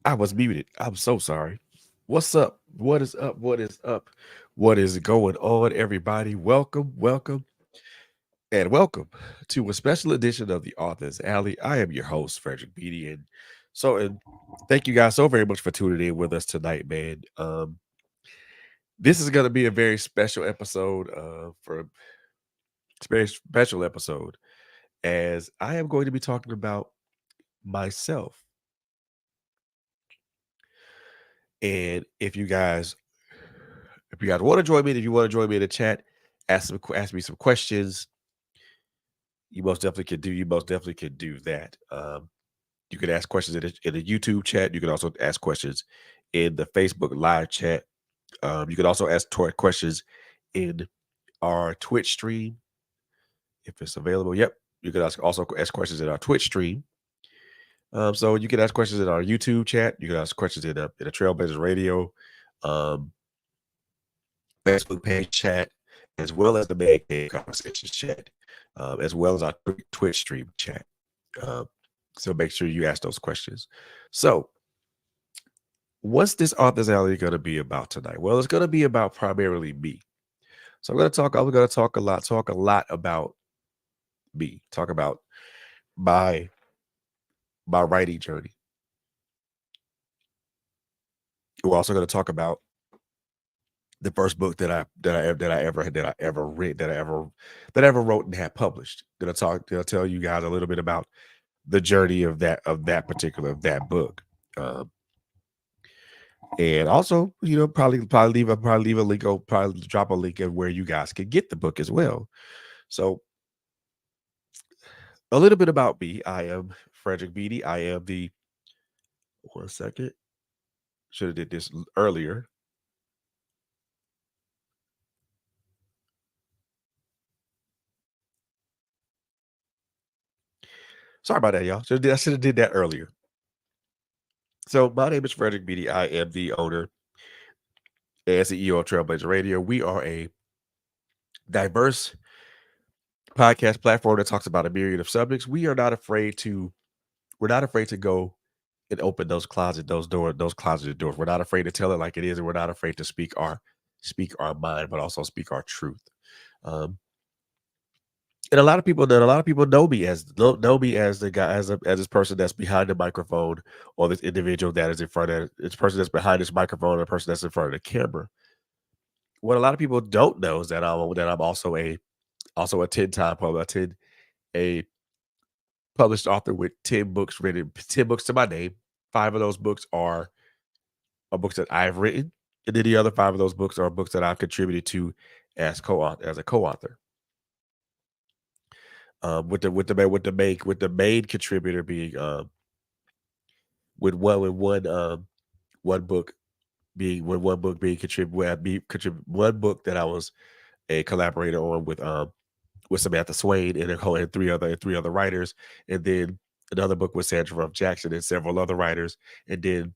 I was muted. I'm so sorry. What's up? What is up? What is up? What is going on, everybody? Welcome, and welcome to a special edition of the Author's Alley. I am your host, Frederick Beaty, and thank you guys so very much for tuning in with us tonight, man. This is going to be a very special episode, for a very special episode, as I am going to be talking about myself. And if you guys want to join me, if you want to join me in the chat, ask me some questions. You most definitely can do. You most definitely can do that. You can ask questions in the YouTube chat. You can also ask questions in the Facebook live chat. You can also ask questions in our Twitch stream if it's available. Yep, you can also ask questions in our Twitch stream. So you can ask questions in our YouTube chat. You can ask questions in the Trailblazers Radio um, Facebook page chat, as well as the Man Cave Conversations chat, as well as our Twitch stream chat. Um, so make sure you ask those questions. So, what's this Author's Alley going to be about tonight? Well, it's going to be about primarily me. So I'm going to talk. I'm going to talk a lot about me. Talk about my my writing journey. We're also going to talk about the first book that I ever wrote and had published. Gonna tell you guys a little bit about the journey of that book. Um, and also, probably leave a link, or probably drop a link in where you guys can get the book as well. So a little bit about me. I am Frederick Beaty. I am the one second. Should have did this earlier. Sorry about that, y'all. I should have did that earlier. So my name is Frederick Beaty. I am the owner and CEO of Trailblazer Radio. We are a diverse podcast platform that talks about a myriad of subjects. We're not afraid to go and open those closeted doors. We're not afraid to tell it like it is, and we're not afraid to speak our mind, but also speak our truth. Um, and a lot of people know me as the guy as this person that's behind the microphone, or this individual that is in front of this person that's behind this microphone, or the person that's in front of the camera. What a lot of people don't know is that I'm also a 10 a published author with 10 books to my name. 5 of those books are books that I've written, and then the other 5 of those books are books that I've contributed to as a co-author. With the main contributor being one book being one book that I was a collaborator on with Samantha Swain and 3 other writers, and then another book with Sandra Ruff Jackson and several other writers, and then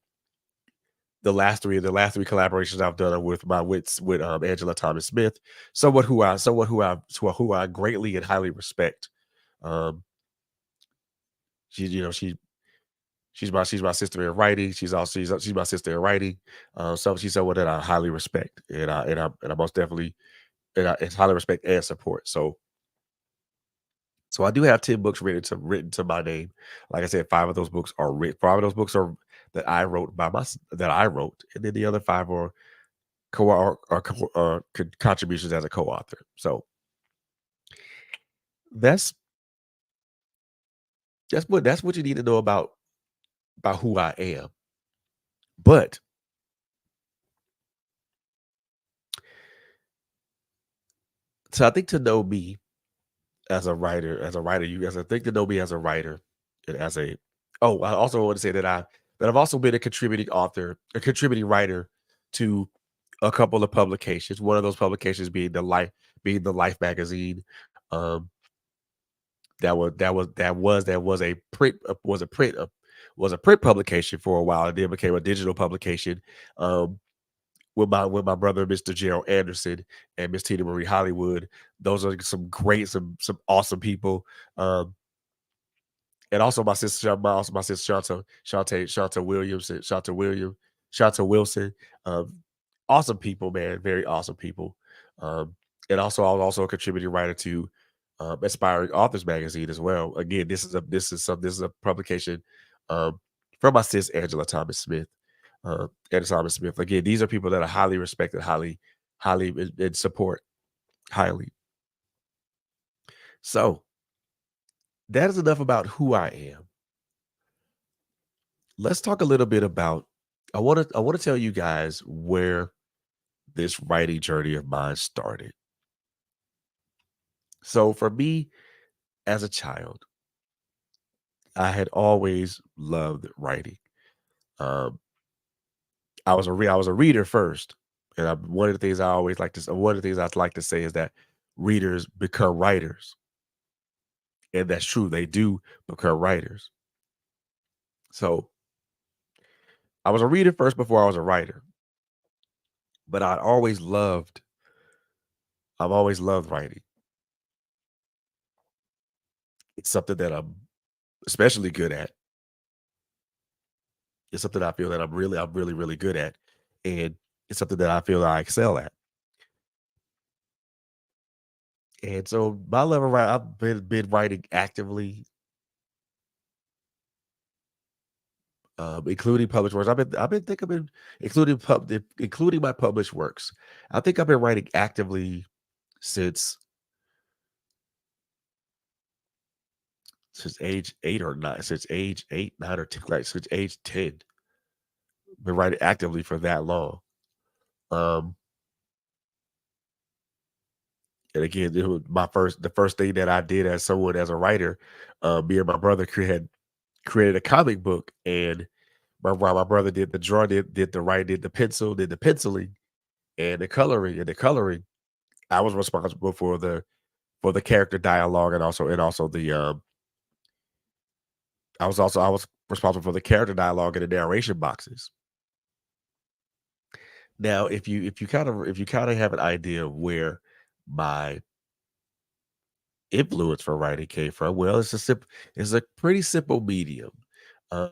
the last three collaborations I've done are with Angela Thomas Smith, who I greatly and highly respect. Um, she she's my sister in writing. She's my sister in writing. So she's someone that I highly respect, and I most definitely and highly respect and support. So I do have 10 books written to my name. Like I said, 5 of those books are that I wrote, and then the other 5 are contributions as a co-author. So that's that's what you need to know about who I am. But so I think to know me you guys, I think to know me as a writer and as a oh, I also want to say that I've also been a contributing writer to a couple of publications. One of those publications being the Life magazine. Um, that was a print was a print publication for a while, and then became a digital publication. With my brother, Mr. Gerald Anderson, and Miss Tina Marie Hollywood. Those are some awesome people. and also my sister Shanta Williams and Shanta Wilson. Um, awesome people, man, very awesome people. Um, and also I was also a contributing writer to Aspiring Authors magazine as well. Again, this is a publication um, from my sis Angela Thomas Smith. Anna Thomas Smith. Again, these are people that are highly respected, highly in support, highly. So that is enough about who I am. Let's talk a little bit about I want to tell you guys where this writing journey of mine started. So for me as a child, I had always loved writing. Um, I was a reader first, and one of the things I always like to one of the things I'd like to say is that readers become writers, and that's true. They do become writers. So I was a reader first before I was a writer, but I've always loved writing. It's something that I'm especially good at. It's something I feel that I'm really, really good at, and it's something that I feel I excel at. And so my love of writing, I've been writing actively, including published works. I've been including my published works. I think I've been writing actively since age 8 or 9, since age 8, 9 or 10, like since age 10. Been writing actively for that long. Um, and again, it was the first thing that I did as a writer. Me and my brother created a comic book, and while my brother did the drawing, did the writing, did the penciling, and the coloring. I was responsible for the character dialogue, and also the I was responsible for the character dialogue and the narration boxes. Now, if you kind of have an idea of where my influence for writing came from, well, it's a pretty simple medium. Um,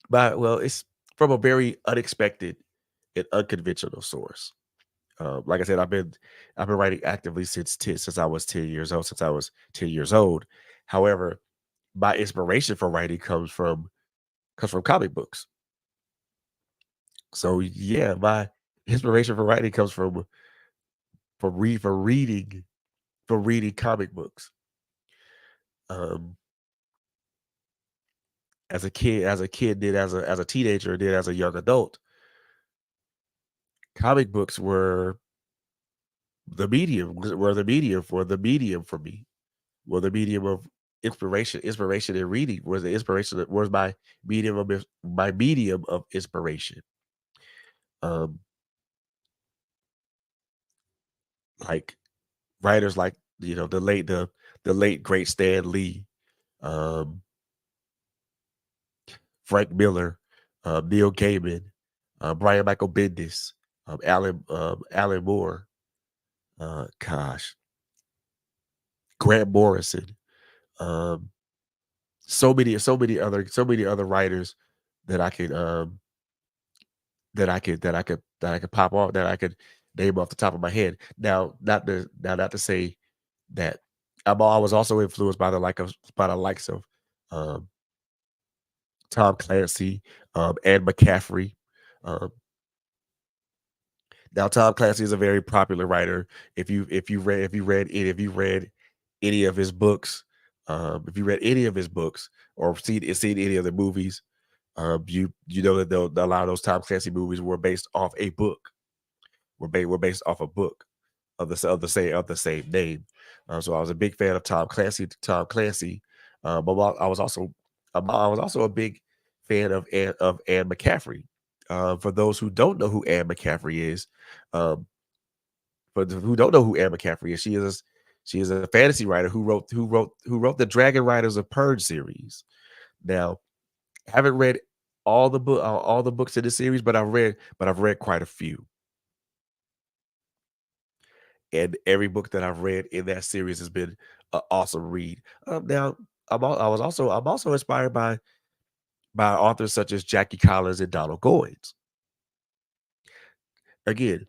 but well, it's from a very unexpected and unconventional source. Like I said, I've been writing actively since I was 10 years old. Since I was 10 years old. However, my inspiration for writing comes from comic books. So yeah, my inspiration for writing comes from read from reading comic books. Um, as a kid, did as a teenager, did as a young adult, comic books were the medium for me. Were the medium of inspiration and reading was the inspiration that was my medium of inspiration. Um, like writers like the late great Stan Lee, um, Frank Miller, Neil Gaiman, Brian Michael Bendis, Alan Moore, gosh, Grant Morrison, um, so many other writers that I could that I could pop off that I could name off the top of my head. Not to say that I was also influenced by the likes of um, Tom Clancy, and McCaffrey. Um, Now Tom Clancy is a very popular writer. If you read any of his books, if you read any of his books or seen any of the movies, you know that a lot of those Tom Clancy movies were based off a book. Were based off a book of the same name. So I was a big fan of Tom Clancy, but I was also a big fan of Anne McCaffrey. For those who don't know who Anne McCaffrey is, um, who don't know who Anne McCaffrey is, she is a fantasy writer who wrote the Dragon Riders of Purge series. Now, I haven't read all the books in the series, but I've read quite a few. And every book that I've read in that series has been an awesome read. Now, I'm also inspired by authors such as Jackie Collins and Donald Goines. Again,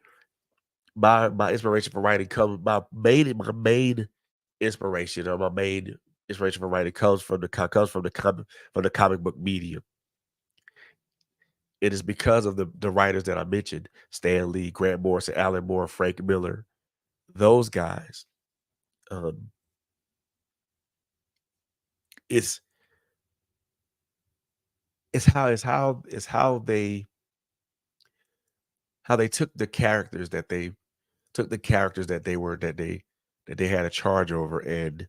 my inspiration for writing comes my main inspiration or my main inspiration for writing comes from the comic book medium. It is because of the writers that I mentioned: Stan Lee, Grant Morrison, Alan Moore, Frank Miller. Those guys. Um, it's it's how they took the characters that they had a charge over, and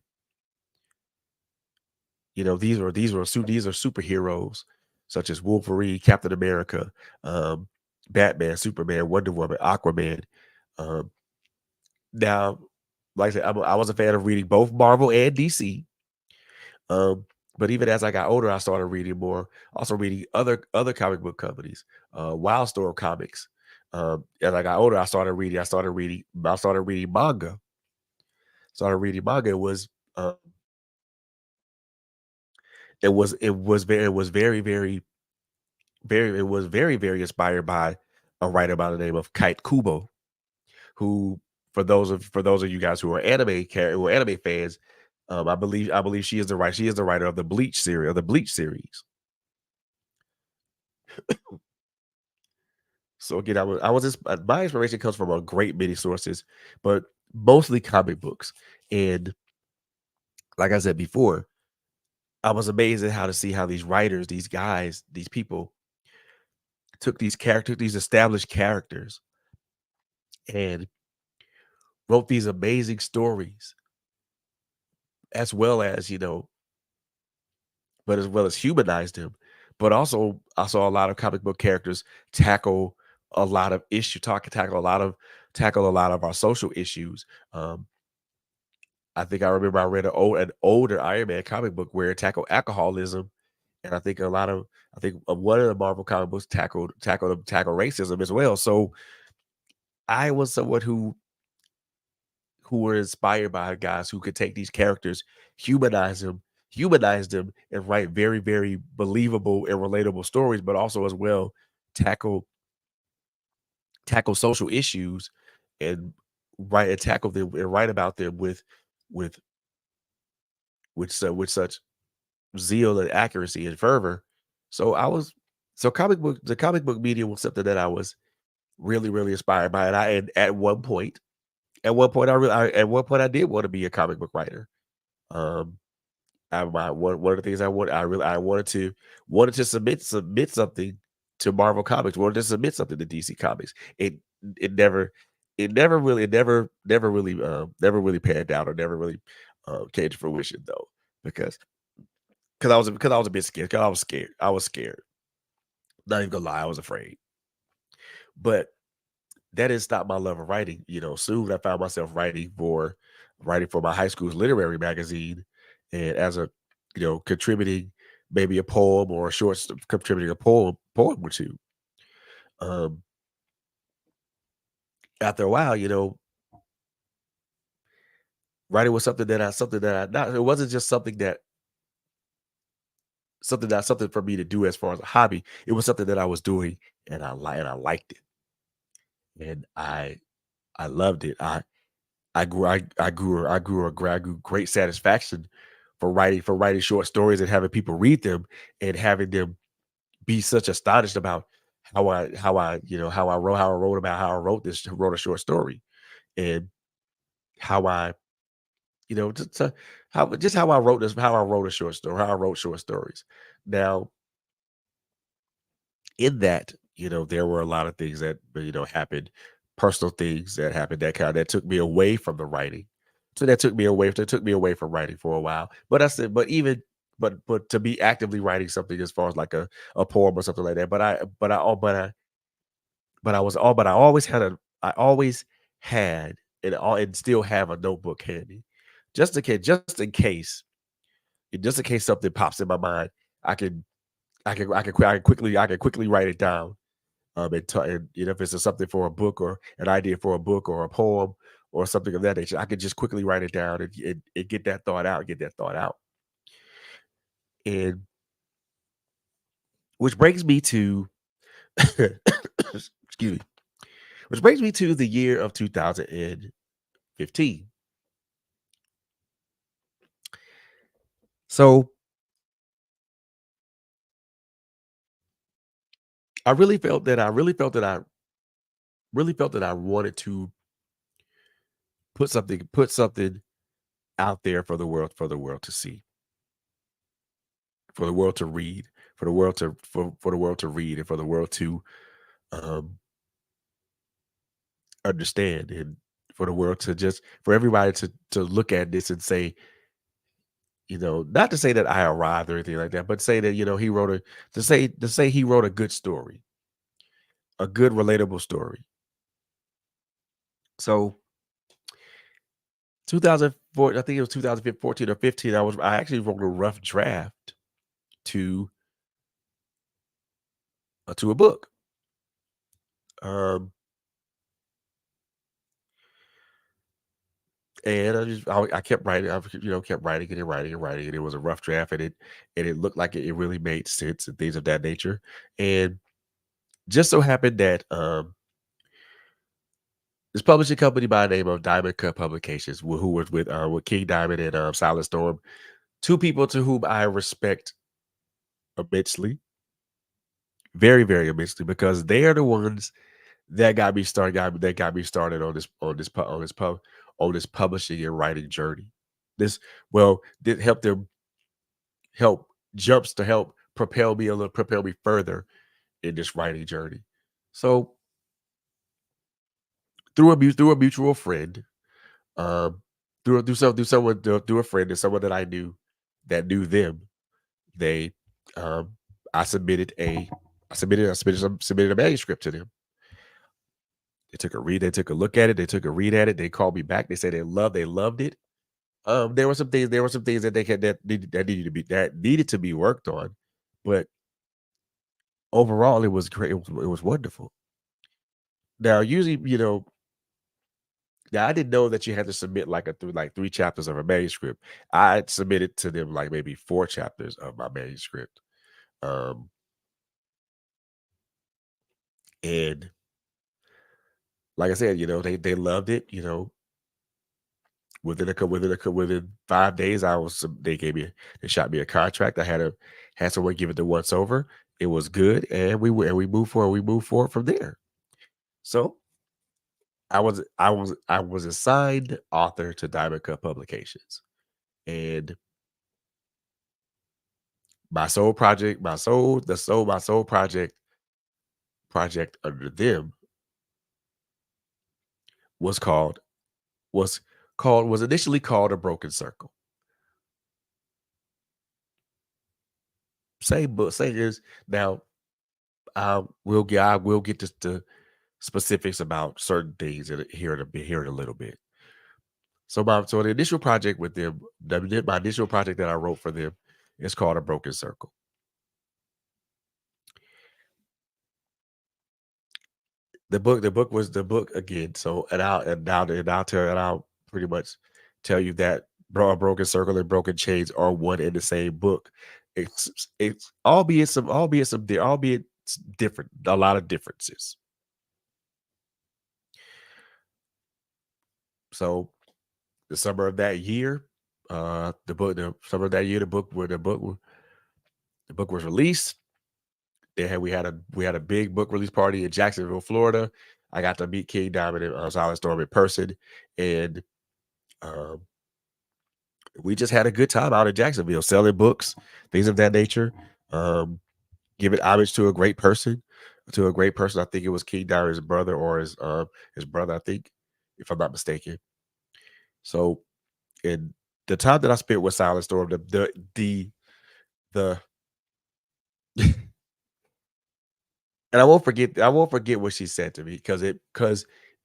these are superheroes such as Wolverine, Captain America, um, Batman, Superman, Wonder Woman, Aquaman. Um, now, like I said, I was a fan of reading both Marvel and DC. Um, but even as I got older, I started reading more, also reading other comic book companies, Wildstorm Comics. As I got older, I started reading manga. Started reading manga. Uh, it was very, very inspired by a writer by the name of Kite Kubo, who for those of you guys who are anime fans, I believe she is the writer of the Bleach series. So again, I was just my inspiration comes from a great many sources, but mostly comic books. And like I said before, I was amazed at how to see how these writers, these guys, these people took these established characters, and wrote these amazing stories, as well as but as well as humanized him. But also, I saw a lot of comic book characters tackle a lot of issue talk tackle a lot of our social issues. I think I remember I read an older Iron Man comic book where it tackled alcoholism, and I think one of the Marvel comic books tackled racism as well. So I was someone who were inspired by guys who could take these characters, humanize them, and write very, very believable and relatable stories, but also as well tackle social issues and write about them with with such zeal and accuracy and fervor. So I was so comic book media was something that I was really, really inspired by. And at one point I did want to be a comic book writer. Um, one of the things I wanted to submit something to Marvel Comics, wanted to submit something to DC Comics. It never never really panned out or never really came to fruition though, because because I was a bit scared. Because I was scared. I was scared. Not even gonna lie, I was afraid. But that didn't stop my love of writing. Soon I found myself writing for my high school's literary magazine, and as a contributing maybe a poem or contributing a poem or two. Um, After a while, writing was something that I not it wasn't just something for me to do as far as a hobby. It was something that I was doing, and I liked it, and I loved it. I grew great satisfaction for writing short stories and having people read them, and having them be such astonished about how I wrote a short story, and how I just how I wrote a short story, how I wrote short stories. Now, in that, there were a lot of things that happened, personal things that happened that took me away from the writing. So that took me away from writing for a while. But I said, but to be actively writing something as far as like a poem or something like that. But I always had and still have a notebook handy. Just in case something pops in my mind, I can I can quickly write it down. And if it's something for a book, or an idea for a book or a poem or something of that nature, I can just quickly write it down, and get that thought out. And which brings me to excuse me, which brings me to the year of 2015. So I wanted to put something out there for the world to see, for the world to read, for the world to read, and for the world to um, understand, and for the world to just for everybody to look at this and say, not to say that I arrived or anything like that, but say that he wrote a to say he wrote a good story, a good relatable story. So 2004, I think it was 2014 or 15. I actually wrote a rough draft to to a book. Um, and I kept writing. Kept writing it and writing and writing. And it was a rough draft, and it looked like it really made sense and things of that nature. And just so happened that this publishing company by the name of Diamond Cut Publications, who was with King Diamond and Silent Storm, two people to whom I respect immensely, very very immensely, because they are the ones that got me started on this publishing and writing journey. This did help help propel me further in this writing journey. So through a mutual friend, um, through a friend and someone that I knew that knew them, they um, I submitted a submitted a manuscript to them. They took a look at it, they took a read at it, they called me back, they said they loved it. There were some things that they had that needed to be worked on, but overall it was great. It was wonderful. Now, usually, now I didn't know that you had to submit like three chapters of a manuscript. I submitted to them like maybe four chapters of my manuscript. Um, and like I said, they loved it. Within 5 days, they shot me a contract. Had someone give it the once over. It was good, and we moved forward. We moved forward from there. So I was assigned author to Diamond Cup Publications, and my sole project under them was called was initially called A Broken Circle. Same book, same is now. I will get to specifics about certain things here in a little bit. So the initial project with them, my initial project that I wrote for them is called A Broken Circle. The book again. So and I'll pretty much tell you that Broken Circle and Broken Chains are one and the same book. It's albeit different, a lot of differences. So the summer of that year, the summer of that year, the book was released. We had a big book release party in Jacksonville, Florida. I got to meet King Diamond and Silent Storm in person, and um, we just had a good time out in Jacksonville, selling books, things of that nature. Um, Giving homage to a great person, I think it was King Diamond's brother or his brother, I think, if I'm not mistaken. So, in the time that I spent with Silent Storm, the and I won't forget what she said to me because it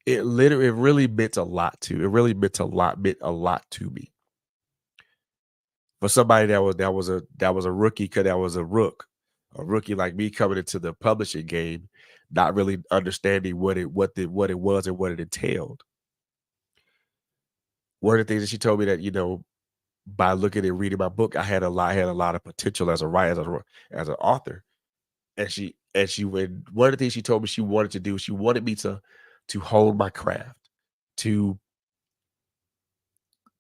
really meant a lot to it really meant a lot to me. For somebody that was a rookie, cause that was a rookie like me coming into the publishing game, not really understanding what it was and what it entailed. One of the things that she told me that, by looking and reading my book, I had a lot of potential as a writer, as an author. And she would one of the things she told me she wanted to do, she wanted me to hone my craft, to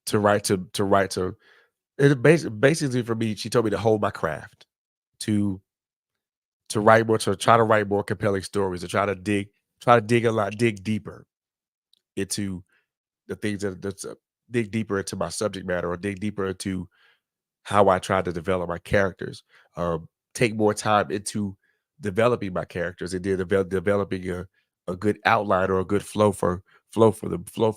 to write to basically for me, she told me to hold my craft, to to try to write more compelling stories, to try to dig deeper into the things dig deeper into my subject matter, or dig deeper into how I try to develop my characters, take more time into developing my characters, and then developing a good outline or a good flow for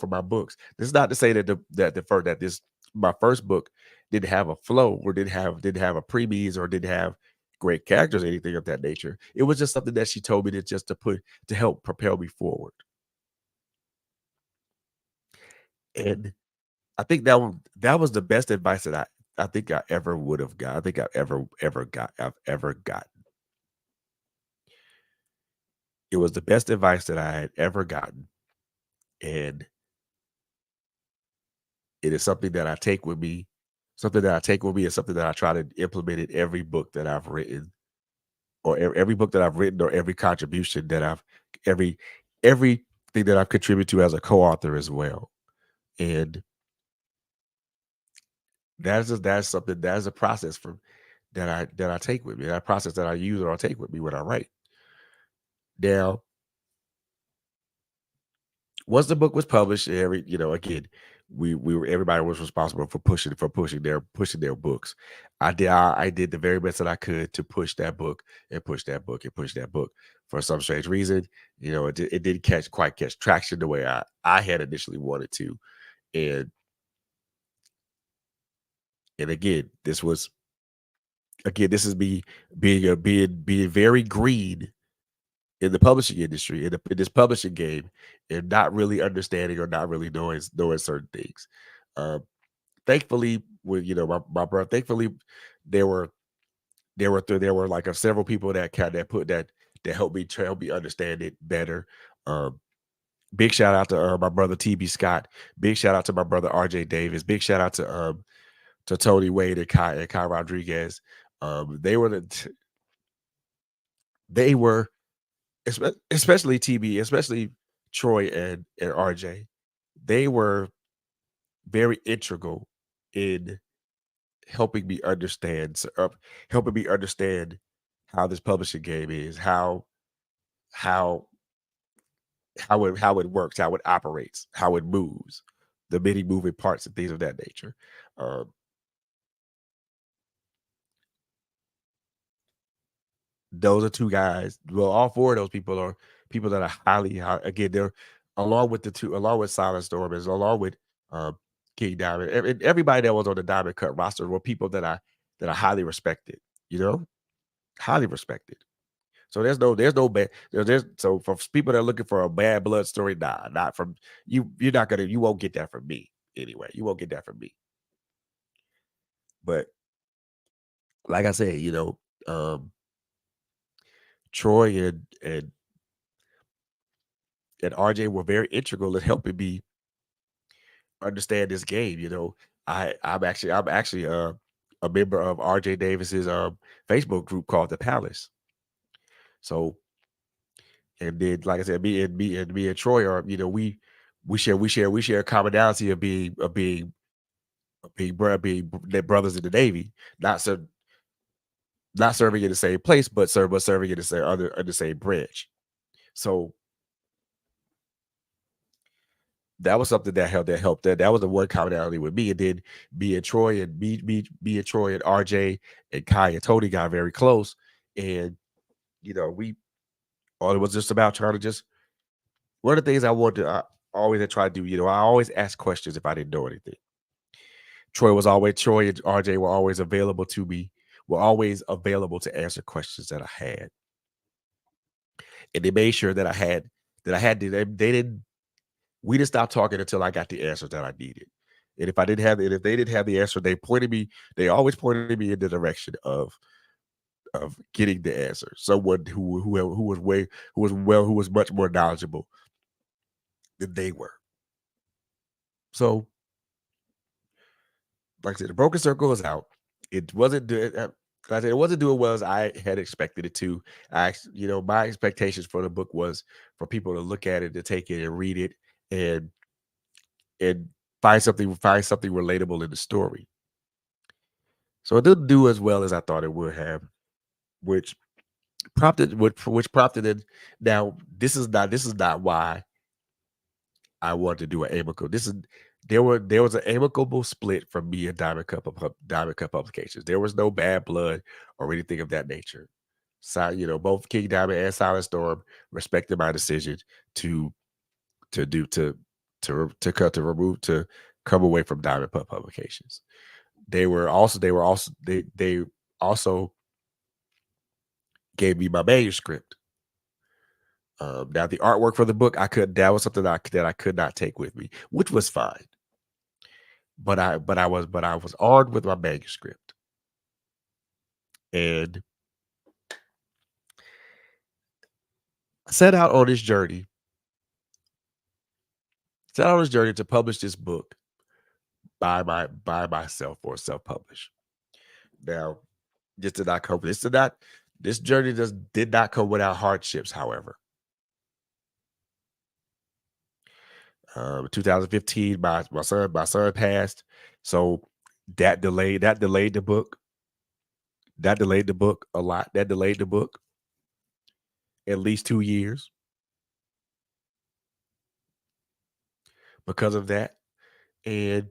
my books. This is not to say that this my first book didn't have a flow, or didn't have a premise, or didn't have great characters or anything of that nature. It was just something that she told me to help propel me forward. And I think that was the best advice that I think I ever would have got. I think I've ever gotten. It was the best advice that I had ever gotten, and it is something that I take with me. Something that I take with me, is something that I try to implement in every book that I've written, or every book that I've written, or every contribution that every everything that I've contributed to as a co-author as well. And that's something, that's a process that I take with me. That process that I use, or I take with me when I write. Now, once the book was published, again, we were everybody was responsible for pushing their books. I did the very best that I could to push that book, and push that book, and push that book. For some strange reason, it didn't quite catch traction the way I had initially wanted to. And again, this is me being very green in the publishing industry, in this publishing game, and not really understanding, or not really knowing certain things. Um, Thankfully, with my brother, thankfully there were there were like several people that kind that put that helped me understand it better. Um, Big shout out to my brother TB Scott. Big shout out to my brother RJ Davis. Big shout out to Tony Wade and Kai Rodriguez. They were they were especially TB, especially Troy and RJ. They were very integral in helping me understand helping me understand how this publishing game is, how how it works, how it operates, how it moves, the many moving parts and things of that nature. Um, those are two guys. Well, all four of those people are people that are again, they're along with Silent Storm, is along with um, King Diamond. Everybody that was on the Diamond Cut roster were people that are highly respected. You know, highly respected. So there's no bad so for people that are looking for a bad blood story, nah, not from you. You won't get that from me anyway. You won't get that from me. But like I said, Troy and RJ were very integral in helping me understand this game. I'm actually a member of RJ Davis's Facebook group called the Palace. So, and then like I said, me and Troy are, we share a commonality of being their brothers in the Navy, not ser- not serving in the same place, but serving in the same branch. So that was something that was the one commonality with me. And then me and Troy and RJ and Kai and Tony got very close. And we all it was just about trying to just one of the things I always try to do, I always ask questions if I didn't know anything. Troy and RJ were always available to me, were always available to answer questions that I had. And they made sure that I had they didn't we didn't stop talking until I got the answers that I needed. And if they didn't have the answer, they always pointed me in the direction of getting the answer. Someone who was much more knowledgeable than they were. So like I said, the Broken Circle is out. It wasn't doing. Like I said, it wasn't doing well as I had expected it to. My expectations for the book was for people to look at it, to take it and read it, and and find something relatable in the story. So it didn't do as well as I thought it would have, which prompted it. Now this is not why I wanted to do an amicable. There was an amicable split from me and Diamond Cup Publications. There was no bad blood or anything of that nature. So, both King Diamond and Silent Storm respected my decision to to do to cut to remove to come away from Diamond Cup Publications. They also gave me my manuscript. Now the artwork for the book, that was something that I could not take with me, which was fine. But I was armed with my manuscript, and I set out on this journey to publish this book by myself or self-publish. Now, this journey just did not come without hardships, however. 2015, my son passed, so that delayed the book. That delayed the book a lot. That delayed the book at least 2 years because of that. And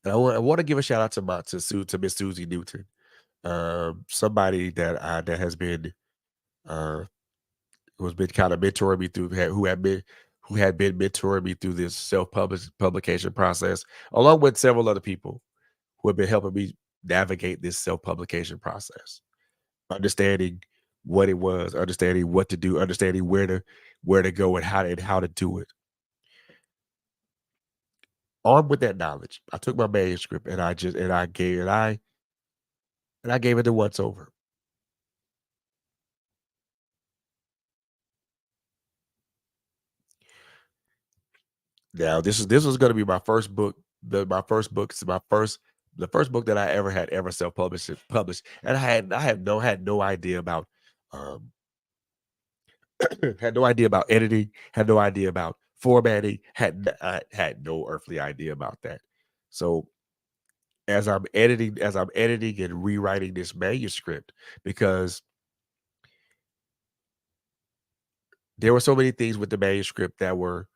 I want to give a shout out to Miss Susie Newton, somebody that has been uh, who has been kind of mentoring me who had been mentoring me through this publication process, along with several other people who have been helping me navigate this self publication process, understanding what it was, understanding what to do, understanding where to go and how to do it. Armed with that knowledge, I took my manuscript and I gave it the once over. Now this was going to be my first book. The first book that I ever self published, and I had no idea about um had no idea about editing, had no idea about formatting, I had no earthly idea about that. So as I'm editing and rewriting this manuscript, because there were so many things with the manuscript that were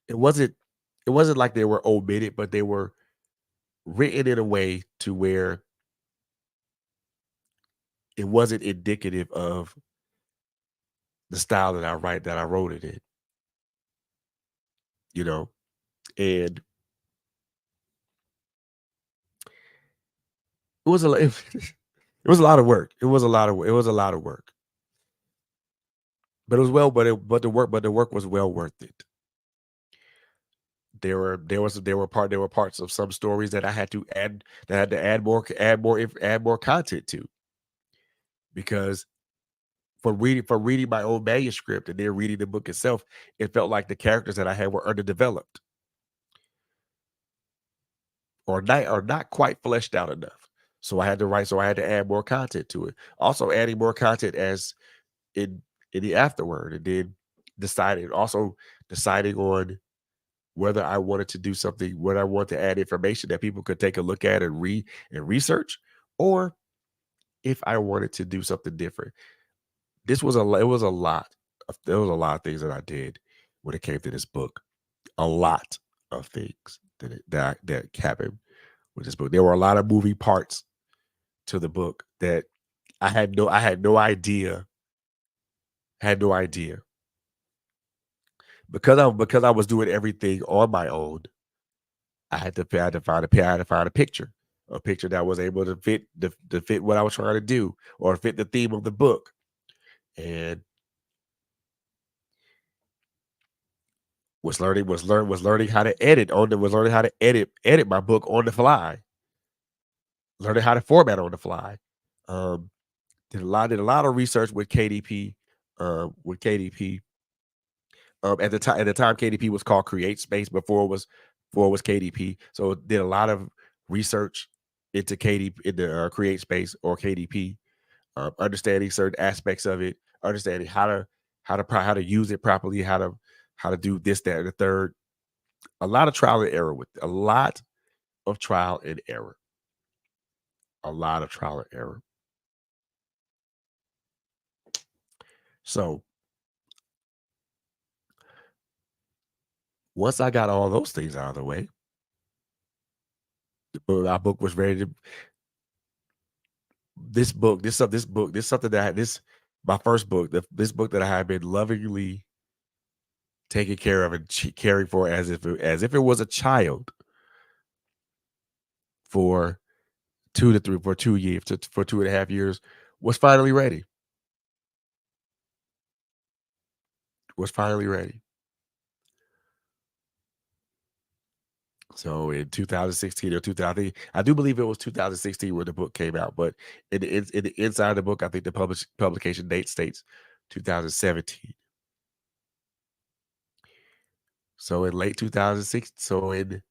it wasn't it wasn't like they were omitted, but they were written in a way to where it wasn't indicative of the style that I wrote it in, you know? And it was a it was a lot of work. It was a lot of work. But it was well but the work was well worth it. There were parts of some stories that I had to add more content to, because for reading my own manuscript and then reading the book itself, it felt like the characters that I had were underdeveloped or not quite fleshed out enough. So I had to add more content to it. Also adding more content as in the afterward, and then deciding on whether I wanted to add information that people could take a look at and read and research, or if I wanted to do something different. It was a lot. There was a lot of things that I did when it came to this book. A lot of things that happened with this book. There were a lot of moving parts to the book that I had no idea because I was doing everything on my own. I had to find a picture that was able to fit what I was trying to do or fit the theme of the book, and was learning how to edit on the was learning how to edit my book on the fly, learning how to format on the fly. Um, did a lot of research with KDP. With KDP, at the time KDP was called Create Space before it was 4 was KDP. So it did a lot of research into KDP, into create space or KDP, understanding certain aspects of it, understanding how to use it properly, how to do this, that, and the third. A lot of trial and error with a lot of trial and error. A lot of trial and error. So once I got all those things out of the way, our book was ready to this something that this my first book, this book that I had been lovingly taken care of and caring for as if it was a child for 2 years, for 2.5 years, was finally ready. Was finally ready. So in 2016 or 2000, I do believe it was 2016 when the book came out, but in the inside of the book, I think the publication date states 2017. So in late 2006, so in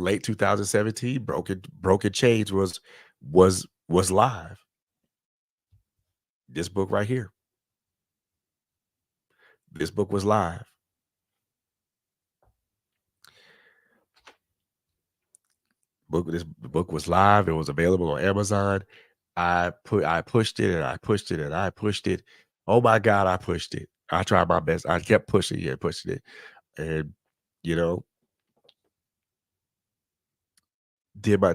late 2017, Broken Chains was live. This book right here. This book was live. This book was live. It was available on Amazon. I pushed it and I pushed it and I pushed it. Oh my God, I pushed it. I tried my best. I kept pushing it, pushing it, and you know, did my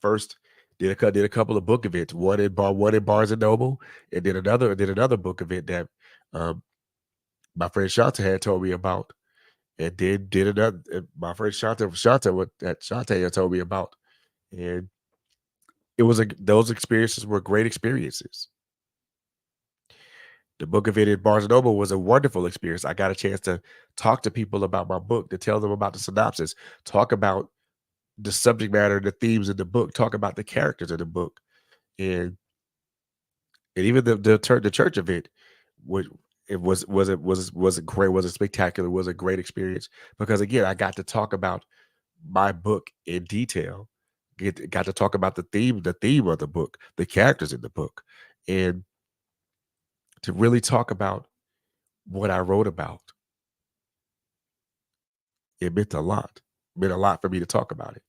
first did a couple of book events. One in Barnes and Noble, and then another book event that um, my friend Shanta had told me about, and then did another. My friend Shanta what that Shanta had told me about, and those experiences were great experiences. The book of it in Barnes& and Noble was a wonderful experience. I got a chance to talk to people about my book, to tell them about the synopsis, talk about the subject matter, the themes of the book, talk about the characters of the book, and even the church event, which it was a great, was a spectacular, was a great experience because again, I got to talk about my book in detail. Got to talk about the theme of the book, the characters in the book, and to really talk about what I wrote about. It meant a lot. It meant a lot for me to talk about it.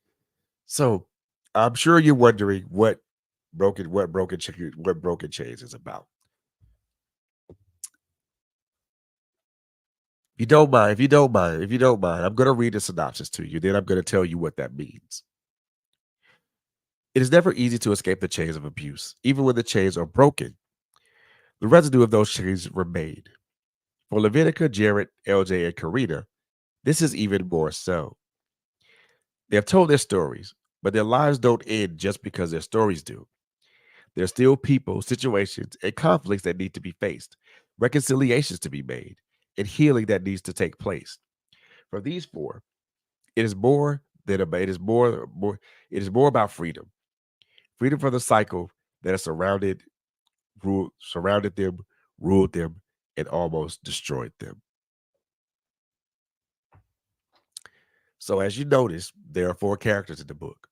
So I'm sure you're wondering what broken chains is about. If you don't mind, I'm gonna read the synopsis to you, then I'm gonna tell you what that means. It is never easy to escape the chains of abuse, even when the chains are broken. The residue of those chains remain. For Levitica, Jared, LJ, and Karina, this is even more so. They have told their stories, but their lives don't end just because their stories do. There's still people, situations, and conflicts that need to be faced, reconciliations to be made, and healing that needs to take place. For these four, it is more than about it is more about freedom. Freedom from the cycle that has surrounded them, ruled them, and almost destroyed them. So as you notice, there are four characters in the book.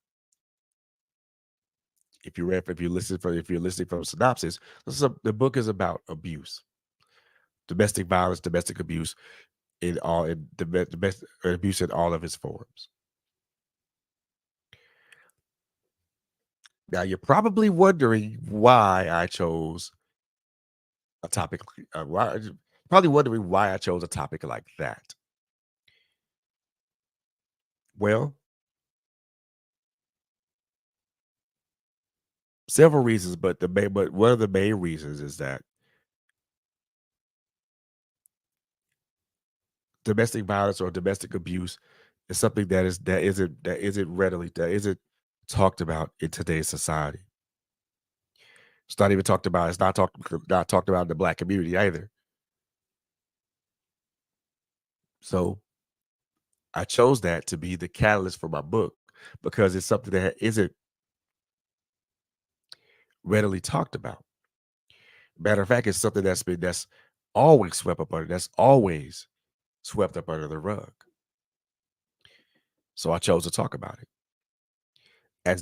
If you're listening from synopsis, the book is about abuse, domestic violence, domestic abuse the best abuse in all of its forms. Now you're probably wondering why I chose a topic. Probably wondering why I chose a topic like that. Well, several reasons, but one of the main reasons is that domestic violence or domestic abuse is something that isn't talked about in today's society. It's not even talked about. It's not talked about in the Black community either. So I chose that to be the catalyst for my book because it's something that isn't readily talked about. Matter of fact, it's something that's always swept up under. That's always swept up under the rug. So I chose to talk about it. As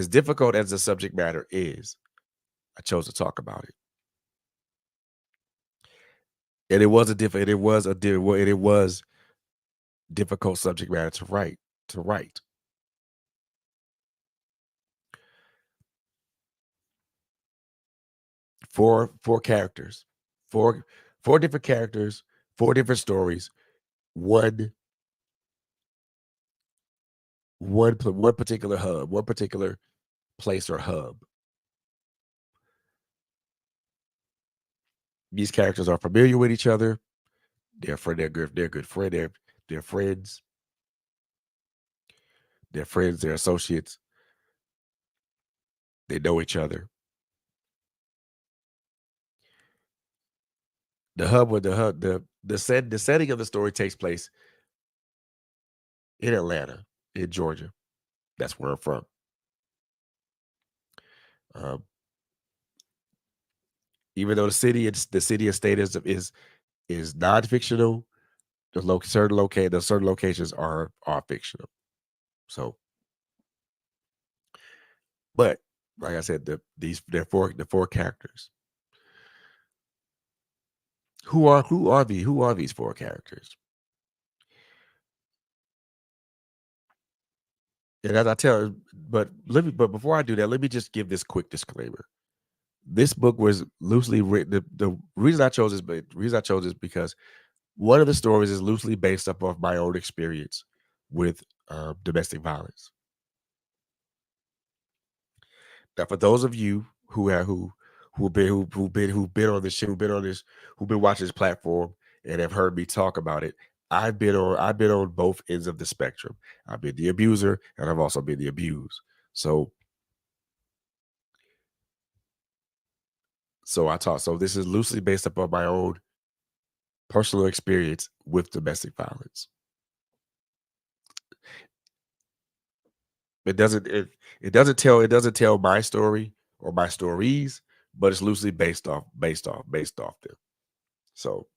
difficult as the subject matter is, I chose to talk about it. And it was difficult subject matter to write. Four characters. Four four different characters, four different stories, one one particular hub, one particular place or hub. These characters are familiar with each other. They're good friend. They're friends. They're friends. They're associates. They know each other. The setting of the story takes place in Atlanta, in Georgia. That's where I'm from. Um, Even though the city and state is non-fictional, the certain locations are fictional. So, but like I said, the four characters. Who are these four characters? And as I tell, but before I do that, let me just give this quick disclaimer. This book was loosely written. The reason I chose is because one of the stories is loosely based up of my own experience with domestic violence. Now, for those of you who've been watching this platform and have heard me talk about it, I've been on both ends of the spectrum. I've been the abuser and I've also been the abused. So so this is loosely based upon my own personal experience with domestic violence. It doesn't it doesn't tell my story or my stories, but it's loosely based off them. So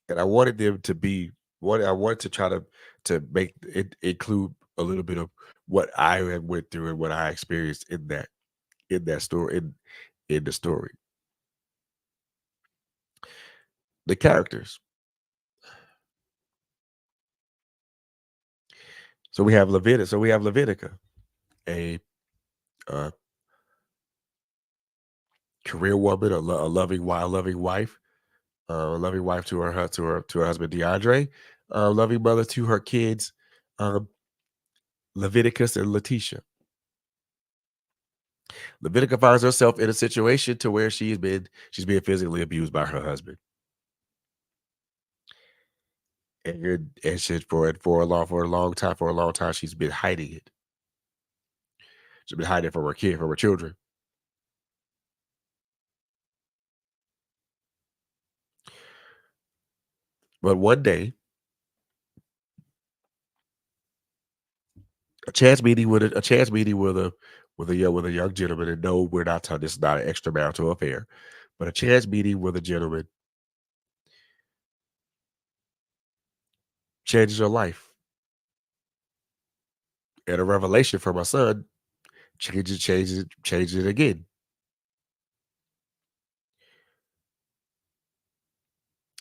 and I wanted them to be what I wanted to try to make it include a little bit of what I had went through and what I experienced in that story in the story. The characters. We have Levitica, a uh, career woman, a loving wife, a loving wife to to her husband DeAndre, a loving mother to her kids, um, Leviticus and Letitia. Levitica finds herself in a situation to where she's being physically abused by her husband, and she, for a long time she's been hiding it. She's been hiding it from her children. But one day, a chance meeting with a young gentleman, and no, we're not talking. This is not an extramarital affair, but a chance meeting with a gentleman changes her life, and a revelation from my son changes it again.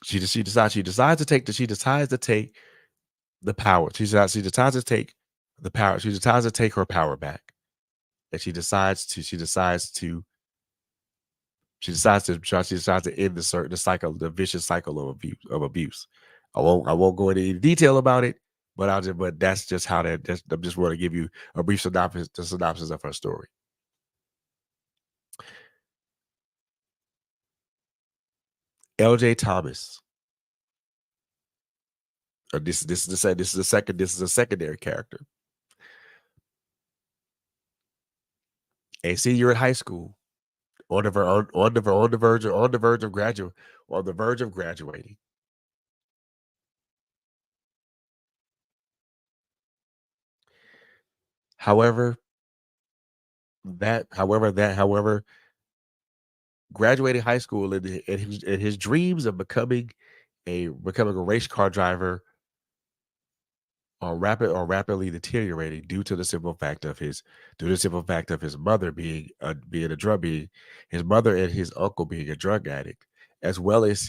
She decides to take the power. She decides to take her power back, and she decides to end the vicious cycle of abuse. I won't go into any detail about it, but that's just how I'm just want to give you a brief synopsis of her story. L.J. Thomas. This is a secondary character. A senior in high school, on the verge of graduating. However, that however graduating high school and his dreams of becoming a race car driver are rapidly deteriorating due to the simple fact of his mother being his mother and his uncle being a drug addict, as well as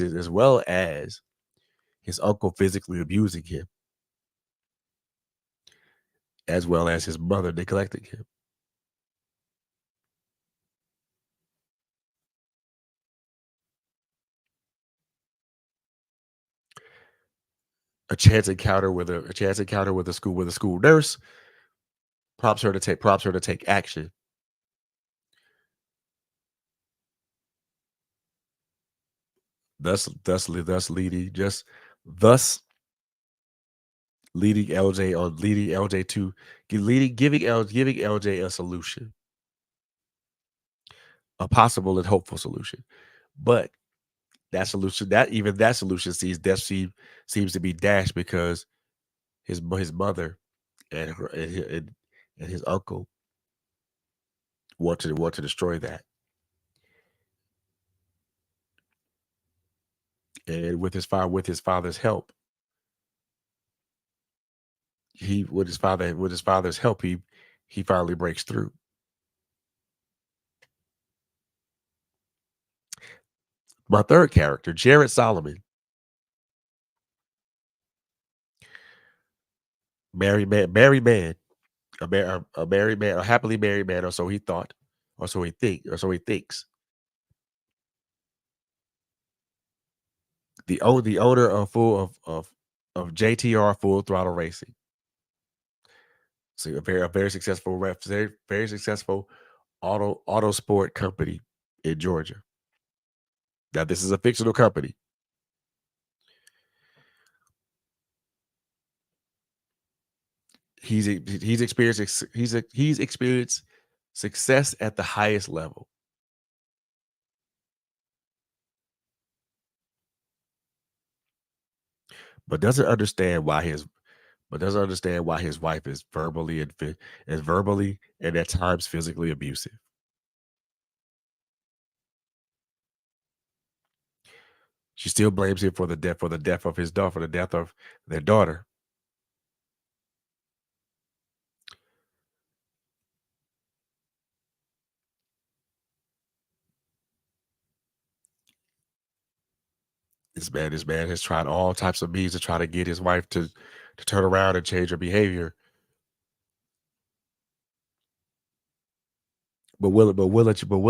his uncle physically abusing him, as well as his mother neglecting him. A chance encounter with a school nurse prompts her to take action, thus leading LJ to leading giving LJ a solution, a possible and hopeful solution. But that solution seems to be dashed because his mother and his uncle want to destroy that. And with his father's help, he with his father's help, he finally breaks through. My third character, Jared Solomon, married man, a married man, a happily married man, or so he thought, or so he thinks. The owner of JTR Full Throttle Racing. So a very successful very successful auto sport company in Georgia. Now this is a fictional company. He's experienced success at the highest level, but doesn't understand why his wife is verbally and at times physically abusive. She still blames him for the death of their daughter. This man has tried all types of means to try to get his wife to turn around and change her behavior. Will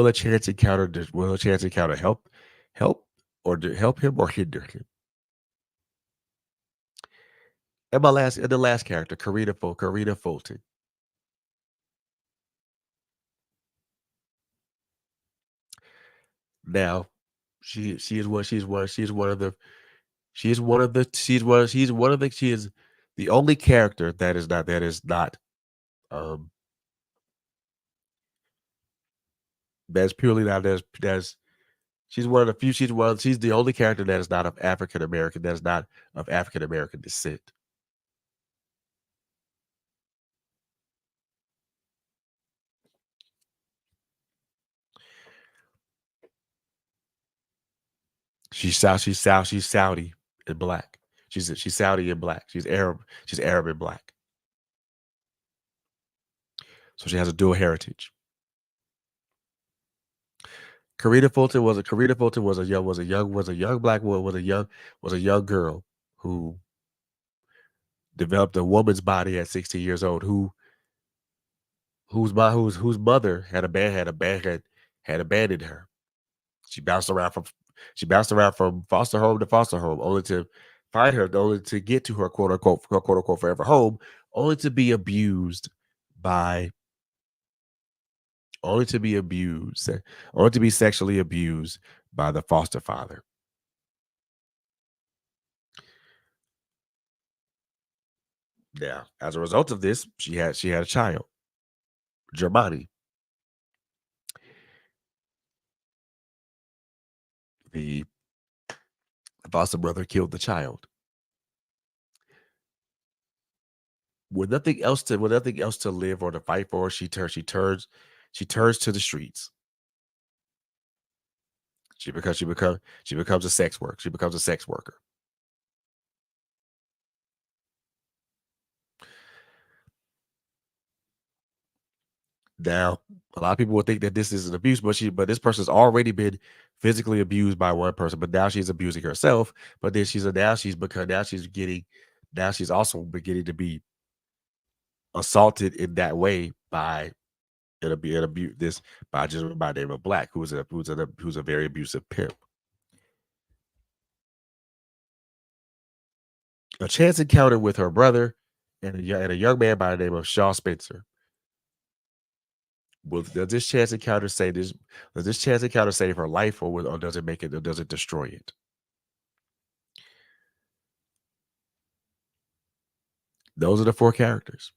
a chance encounter help help him or hinder him? And the last character, Karina Fulton. Now, she's one of the she is the only character um that's purely not that's she's one of the few she's the only character that is not of African American descent. She's Saudi and black. She's Saudi and black. She's Arab and black. So she has a dual heritage. Karina Fulton was a young black woman was a young girl who developed a woman's body at 16 years old, whose mother had abandoned her. She bounced around from foster home to foster home, only to get to her quote unquote forever home, only to be abused by only to be abused, only to be sexually abused by the foster father. Now, as a result of this, she had a child, Germani. The foster brother killed the child. With nothing else to live or to fight for, she turns to the streets. She becomes a sex worker. She becomes a sex worker. Now, a lot of people would think that this is an abuse, but this person's already been physically abused by one person, but now she's abusing herself. But then now she's getting now she's also beginning to be assaulted in that way by an abuse this by a gentleman by the name of Black, who's a very abusive pimp. A chance encounter with her brother and a young man by the name of Shaw Spencer. Will does this chance encounter say this? Does this chance encounter save her life, or does it make it? Or does it destroy it? Those are the four characters.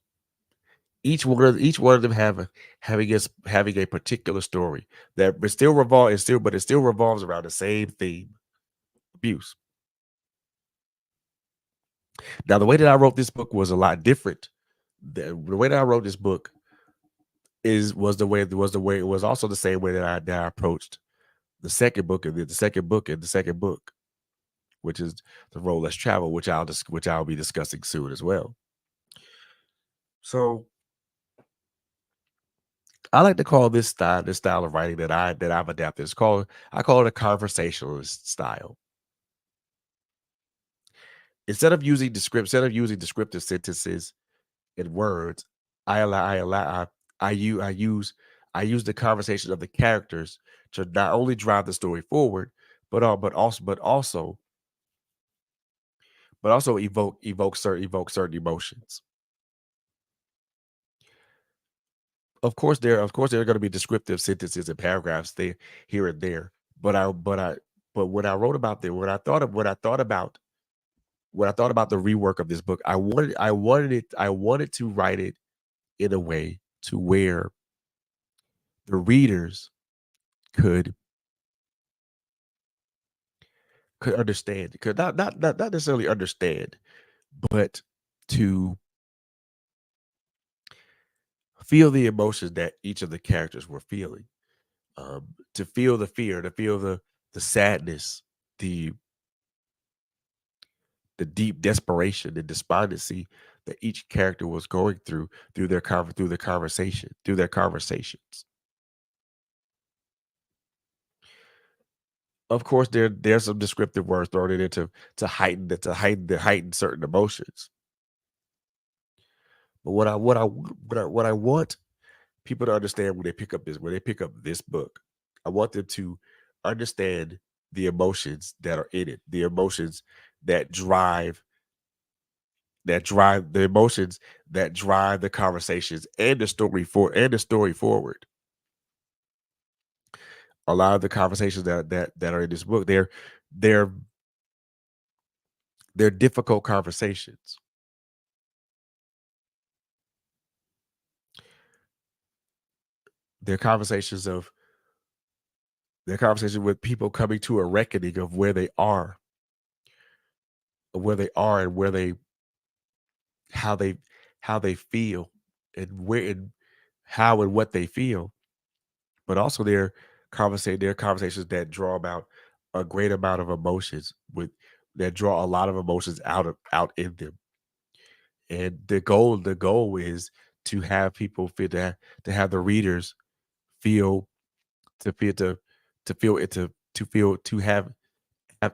Each one of them having a particular story that but still revolve it still but it still revolves around the same theme: abuse. Now, the way that I wrote this book was a lot different. The way that I wrote this book is was it was also the same way that I approached the second book and the second book, which is the road less travel, which I'll be discussing soon as well. So I like to call this style of writing that I've adapted. I call it a conversationalist style. Instead of using descriptive sentences and words, I allow I allow I use I use the conversation of the characters to not only drive the story forward, but also evoke certain emotions. Of course there are going to be descriptive sentences and paragraphs there here and there. But when I wrote about the when I thought about the rework of this book, I wanted to write it in a way to where the readers could could not necessarily understand, but to feel the emotions that each of the characters were feeling, to feel the fear, to feel the sadness, the the deep desperation and despondency that each character was going through their conversations. Of course, there's some descriptive words thrown in it to heighten certain emotions. But what I want people to understand when they pick up this book, I want them to understand the emotions that are in it, the emotions that drive the emotions that drive the conversations and the story forward. A lot of the conversations that are in this book, they're they're difficult conversations. They're conversations of they're conversations with people coming to a reckoning of where they are and where they how they how they feel and how and what they feel, but also they're conversations that draw about a great amount of emotions with that draw a lot of emotions out in them. And the goal is to have people feel to have the readers feel to feel to feel it to feel to have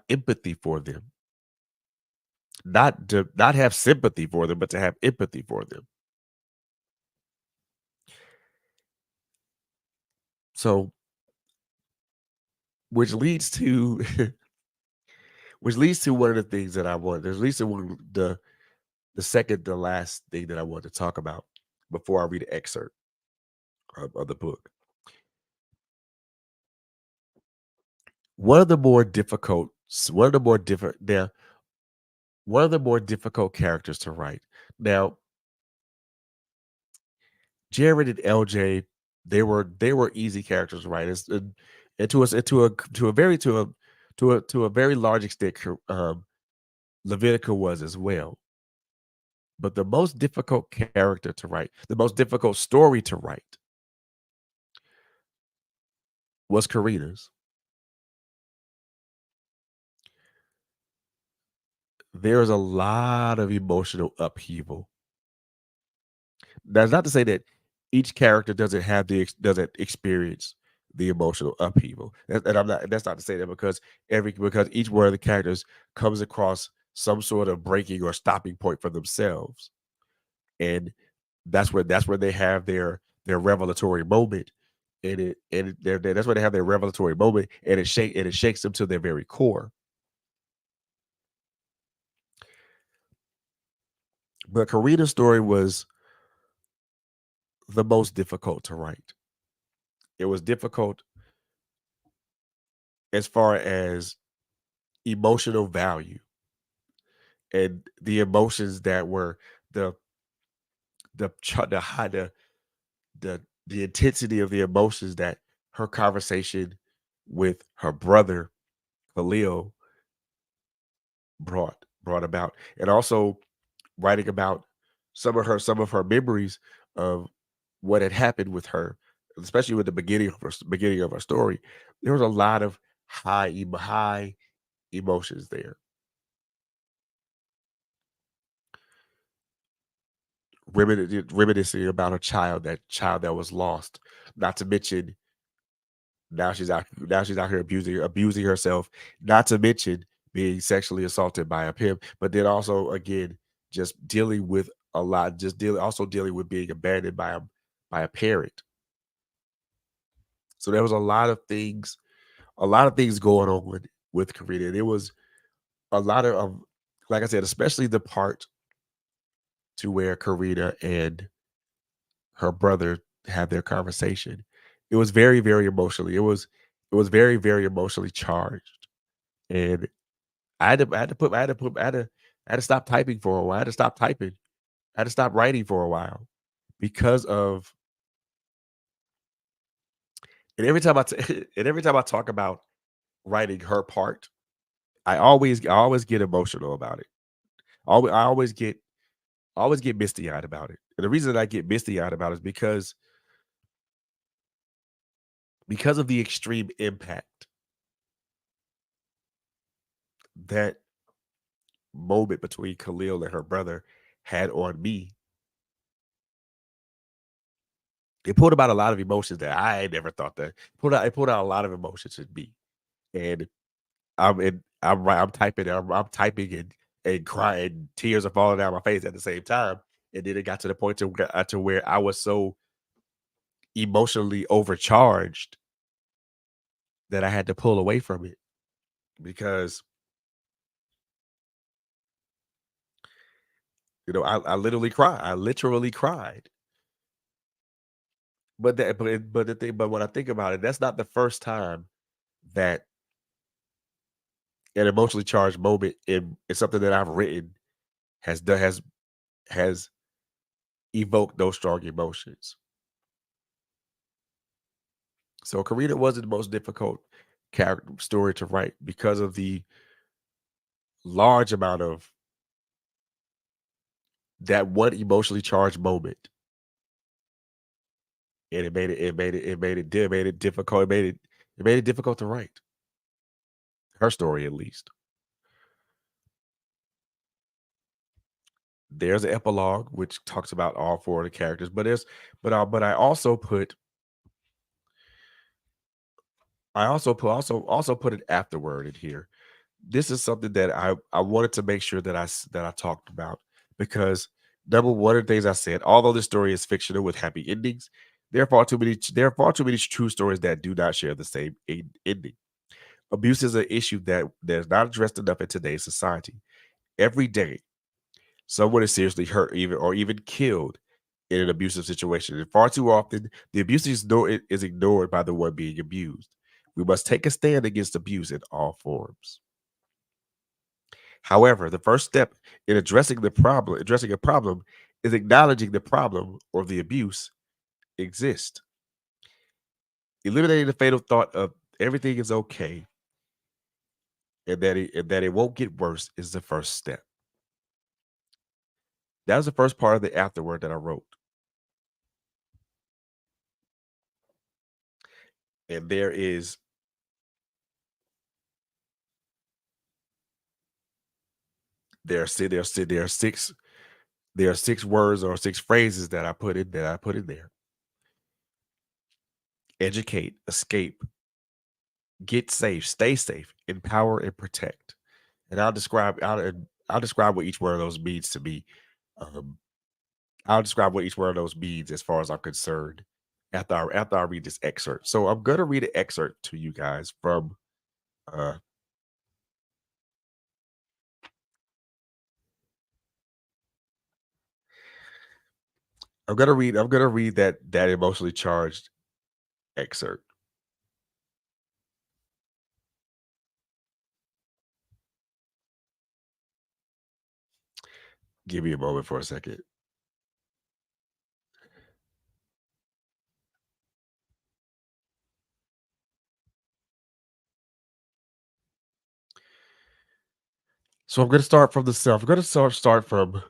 empathy for them, not have sympathy for them, but to have empathy for them. So, which leads to which leads to one of the things that I want. There's leads to one the second the last thing that I want to talk about before I read an excerpt of the book. One of the more difficult one of the more different now one of the more difficult characters to write. Now, Jared and LJ, they were easy characters to write. And to a very large extent, Levitica was as well. But the most difficult character to write, the most difficult story to write was Karina's. there's a lot of emotional upheaval. That's not to say that each character doesn't have doesn't experience the emotional upheaval. And I'm not that's not to say that because each one of the characters comes across some sort of breaking or stopping point for themselves. And that's where they have their revelatory moment. That's where they have their revelatory moment, and it shakes them to their very core. But Karina's story was the most difficult to write. It was difficult as far as emotional value and the emotions that were the the high the intensity of the emotions that her conversation with her brother Khalil brought about, and also writing about some of her memories of what had happened with her, especially with the beginning of her story. There was a lot of high emotions there, reminiscing about a child that was lost. Not to mention now she's out here abusing herself. Not to mention being sexually assaulted by a pimp, but then also again just dealing with a lot, dealing with being abandoned by a parent. So there was a lot of things going on with Karina. And it was a lot like I said, especially the part to where Karina and her brother had their conversation. It was very, very emotionally. It was very, very emotionally charged. And I had to stop typing for a while. I had to stop typing. I had to stop writing for a while because of and every time I talk about writing her part, I always get emotional about it. I always get misty eyed about it. And the reason that I get misty eyed about it is because of the extreme impact that moment between Khalil and her brother had on me. It pulled about a lot of emotions that I never thought that it pulled out a lot of emotions in me. And I'm typing, I'm typing and crying, tears are falling down my face at the same time. And then it got to the point to where I was so emotionally overcharged that I had to pull away from it because I literally cried. I literally cried. But when I think about it, that's not the first time that an emotionally charged moment in something that I've written has evoked those strong emotions. So Karina wasn't the most difficult character story to write because of the large amount of that one emotionally charged moment. And it made it difficult. It made it difficult to write. Her story at least. There's an epilogue which talks about all four of the characters, but I also put an afterword in here. This is something that I wanted to make sure that I talked about because number one of the things I said, although this story is fictional with happy endings, there are far too many true stories that do not share the same ending. Abuse is an issue that is not addressed enough in today's society. Every day, someone is seriously hurt, even killed in an abusive situation. And far too often, the abuse is ignored by the one being abused. We must take a stand against abuse in all forms. However, the first step in addressing a problem is acknowledging the problem or the abuse exists. Eliminating the fatal thought of everything is okay and that it won't get worse is the first step. That was the first part of the afterword that I wrote. And there are six words or six phrases that I put in there. Educate, escape, get safe, stay safe, empower, and protect. And I'll describe what each one of those means to me. Um, I'll describe what each one of those means as far as I'm concerned after I read this excerpt. So I'm gonna read an excerpt to you guys from uh I'm gonna read that emotionally charged excerpt. Give me a moment for a second. So I'm gonna start from the self. I'm gonna start from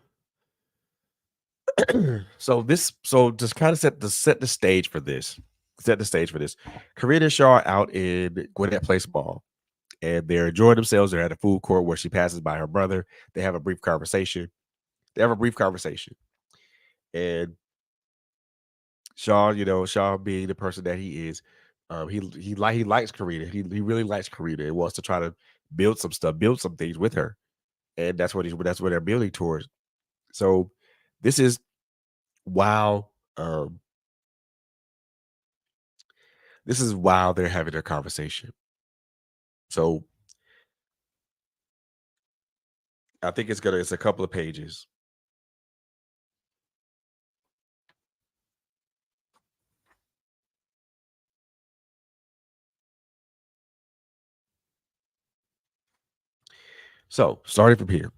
so just kind of set the stage for this. Set the stage for this. Karina and Shaw are out in Gwinnett Place Mall, and they're enjoying themselves. They're at a food court where she passes by her brother. They have a brief conversation. They have a brief conversation, and Shaw, Shaw being the person that he is, he likes Karina. He really likes Karina and wants to try to build some stuff, build some things with her, and that's what they're building towards. So this is while um, this is while they're having their conversation. So I think it's a couple of pages. So starting from here,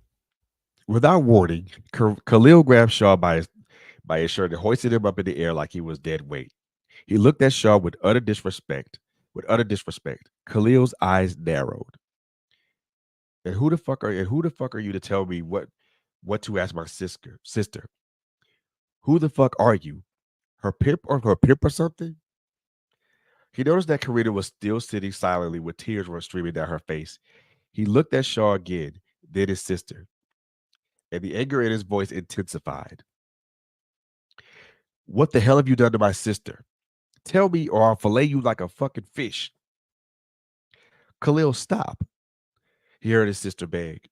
without warning, Khalil grabbed Shaw by his shirt and hoisted him up in the air like he was dead weight. He looked at Shaw with utter disrespect. With utter disrespect, Khalil's eyes narrowed. And who the fuck are you to tell me what to ask my sister? Sister, who the fuck are you? Her pimp or something? He noticed that Karina was still sitting silently with tears were streaming down her face. He looked at Shaw again, then his sister, and the anger in his voice intensified. What the hell have you done to my sister? Tell me or I'll fillet you like a fucking fish. Khalil, stop. He heard his sister beg.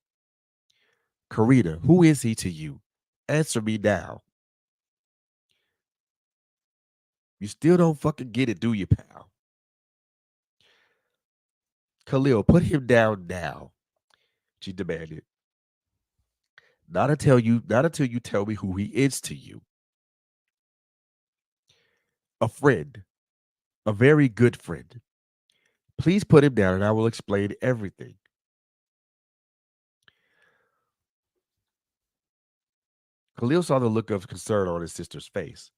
Karina, who is he to you? Answer me now. You still don't fucking get it, do you, pal? Khalil, put him down now, she demanded. Not until you tell me who he is to you. A friend, a very good friend. Please put him down and I will explain everything. Khalil saw the look of concern on his sister's face.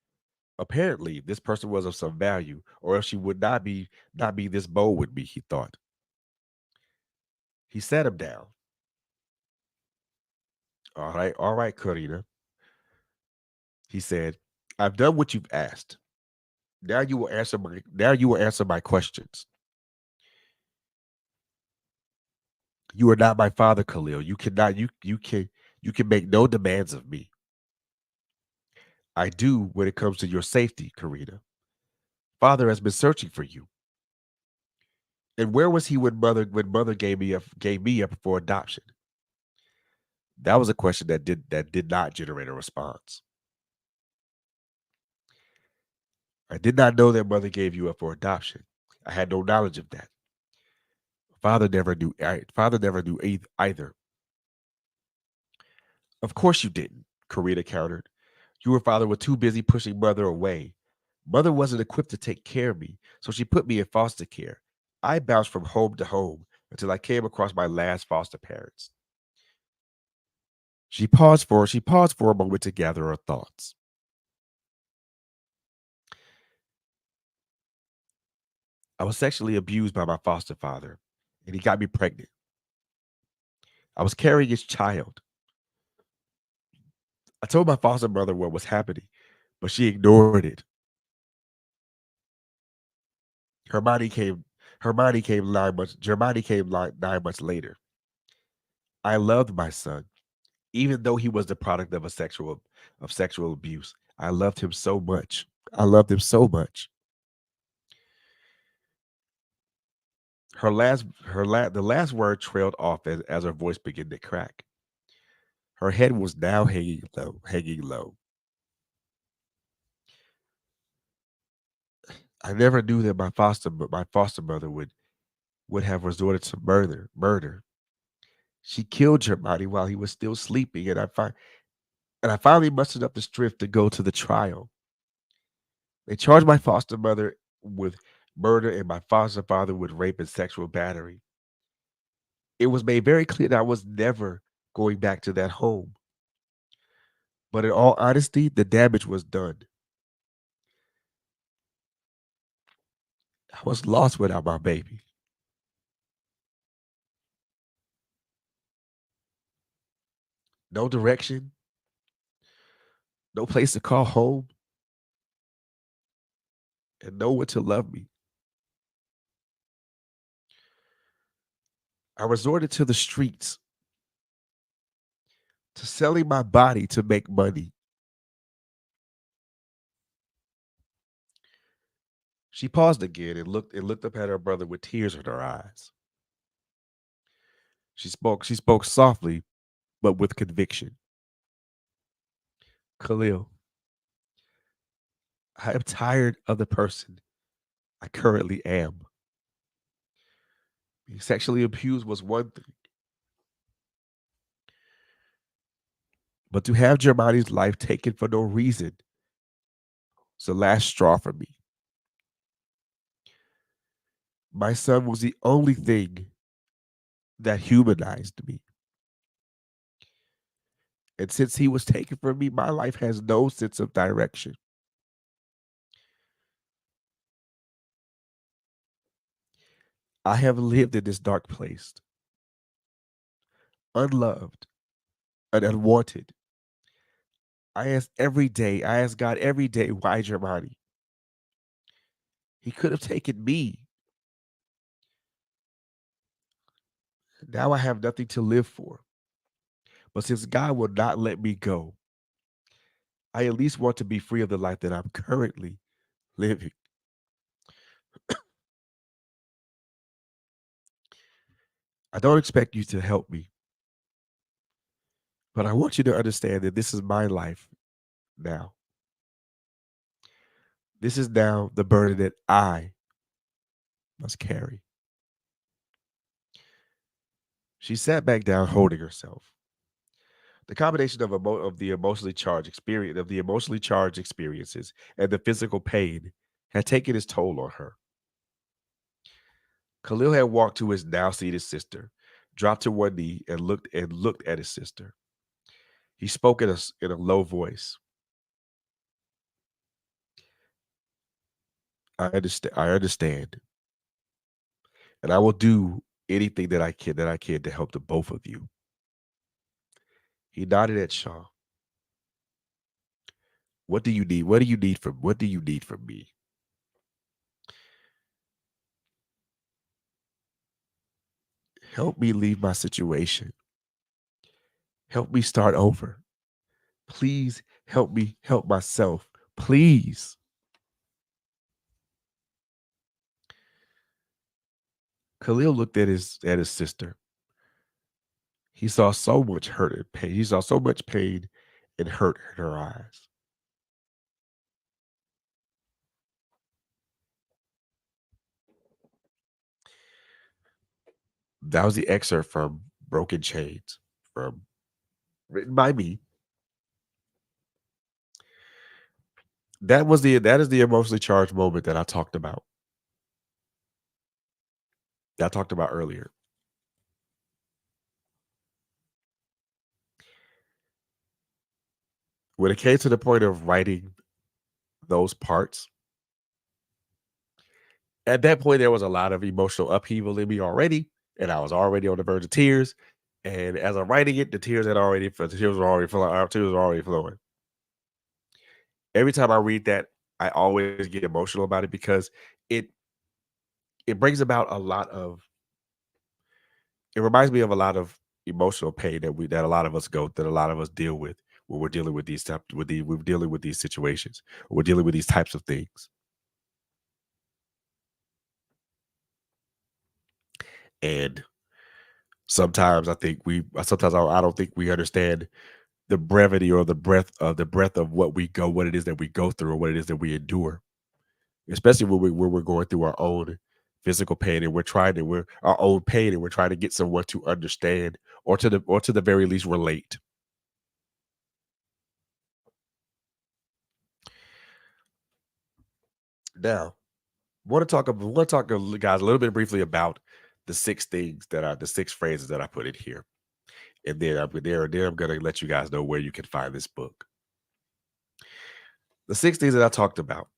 Apparently, this person was of some value, or else she would not be this bold with me, he thought. He sat him down. All right, Karina, he said. I've done what you've asked. Now you will answer my questions. You are not my father, Khalil. You can make no demands of me. I do when it comes to your safety, Karina. Father has been searching for you. And where was he when mother gave me up for adoption? That was a question that did not generate a response. I did not know that mother gave you up for adoption. I had no knowledge of that. Father never knew either. Of course you didn't, Karina countered. You and father were too busy pushing mother away. Mother wasn't equipped to take care of me, so she put me in foster care. I bounced from home to home until I came across my last foster parents. She paused for a moment to gather her thoughts. I was sexually abused by my foster father, and he got me pregnant. I was carrying his child. I told my foster mother what was happening, but she ignored it. Hermione came Hermione came 9 months Germani came 9 months later. I loved my son. even though he was the product of sexual abuse. I loved him so much. I loved him so much. The last word trailed off as her voice began to crack. Her head was now hanging low. I never knew that my foster mother would have resorted to murder. She killed your body while he was still sleeping, and I finally mustered up the strength to go to the trial. They charged my foster mother with murder and my foster father with rape and sexual battery. It was made very clear that I was never going back to that home. But in all honesty, the damage was done. I was lost without my baby. No direction, no place to call home, and no one to love me. I resorted to the streets, to selling my body to make money. She paused again and looked up at her brother with tears in her eyes. She spoke softly, but with conviction. Khalil, I am tired of the person I currently am. Being sexually abused was one thing, but to have Germani's life taken for no reason was the last straw for me. My son was the only thing that humanized me. And since he was taken from me, my life has no sense of direction. I have lived in this dark place, unloved and unwanted. I ask God every day, why Germani? He could have taken me. Now I have nothing to live for. But since God will not let me go, I at least want to be free of the life that I'm currently living. I don't expect you to help me, but I want you to understand that this is my life now. This is now the burden that I must carry. She sat back down, holding herself. The combination of the emotionally charged experiences and the physical pain had taken its toll on her. Khalil had walked to his now seated sister, dropped to one knee, and looked at his sister. He spoke in a low voice. I understand, and I will do anything that I can to help the both of you. He nodded at Shaw. What do you need? What do you need from me? Help me leave my situation. Help me start over. Please help me help myself. Please. Khalil looked at his sister. He saw so much hurt and pain. He saw so much pain and hurt in her eyes. That was the excerpt from Broken Chains, from written by me. That is the emotionally charged moment that I talked about. That I talked about earlier. When it came to the point of writing those parts, at that point there was a lot of emotional upheaval in me already, and I was already on the verge of tears. And as I'm writing it, the tears were already flowing. Tears were already flowing. Every time I read that, I always get emotional about it because it it brings about a lot of it reminds me of a lot of emotional pain that a lot of us that a lot of us deal with when we're dealing with we're dealing with these situations. We're dealing with these types of things. And sometimes I don't think we understand the brevity or the breadth of what it is that we go through or what it is that we endure, especially when we're going through our own physical pain and we're our own pain and we're trying to get someone to understand or to the very least relate. Now, want to talk guys a little bit briefly about the six phrases that I put in here, and then I'm gonna let you guys know where you can find this book. The six things that I talked about: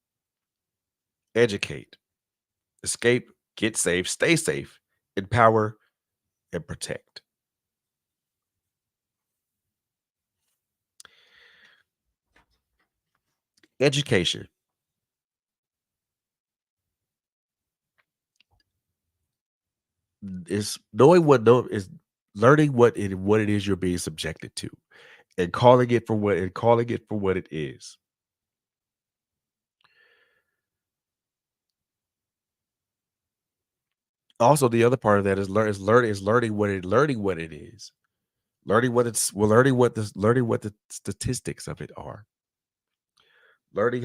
educate, escape, get safe, empower, and protect. Education is knowing what no is learning what it is you're being subjected to and calling it for what it is. Also, the other part of that learning what it is. Learning what the statistics of it are. Learning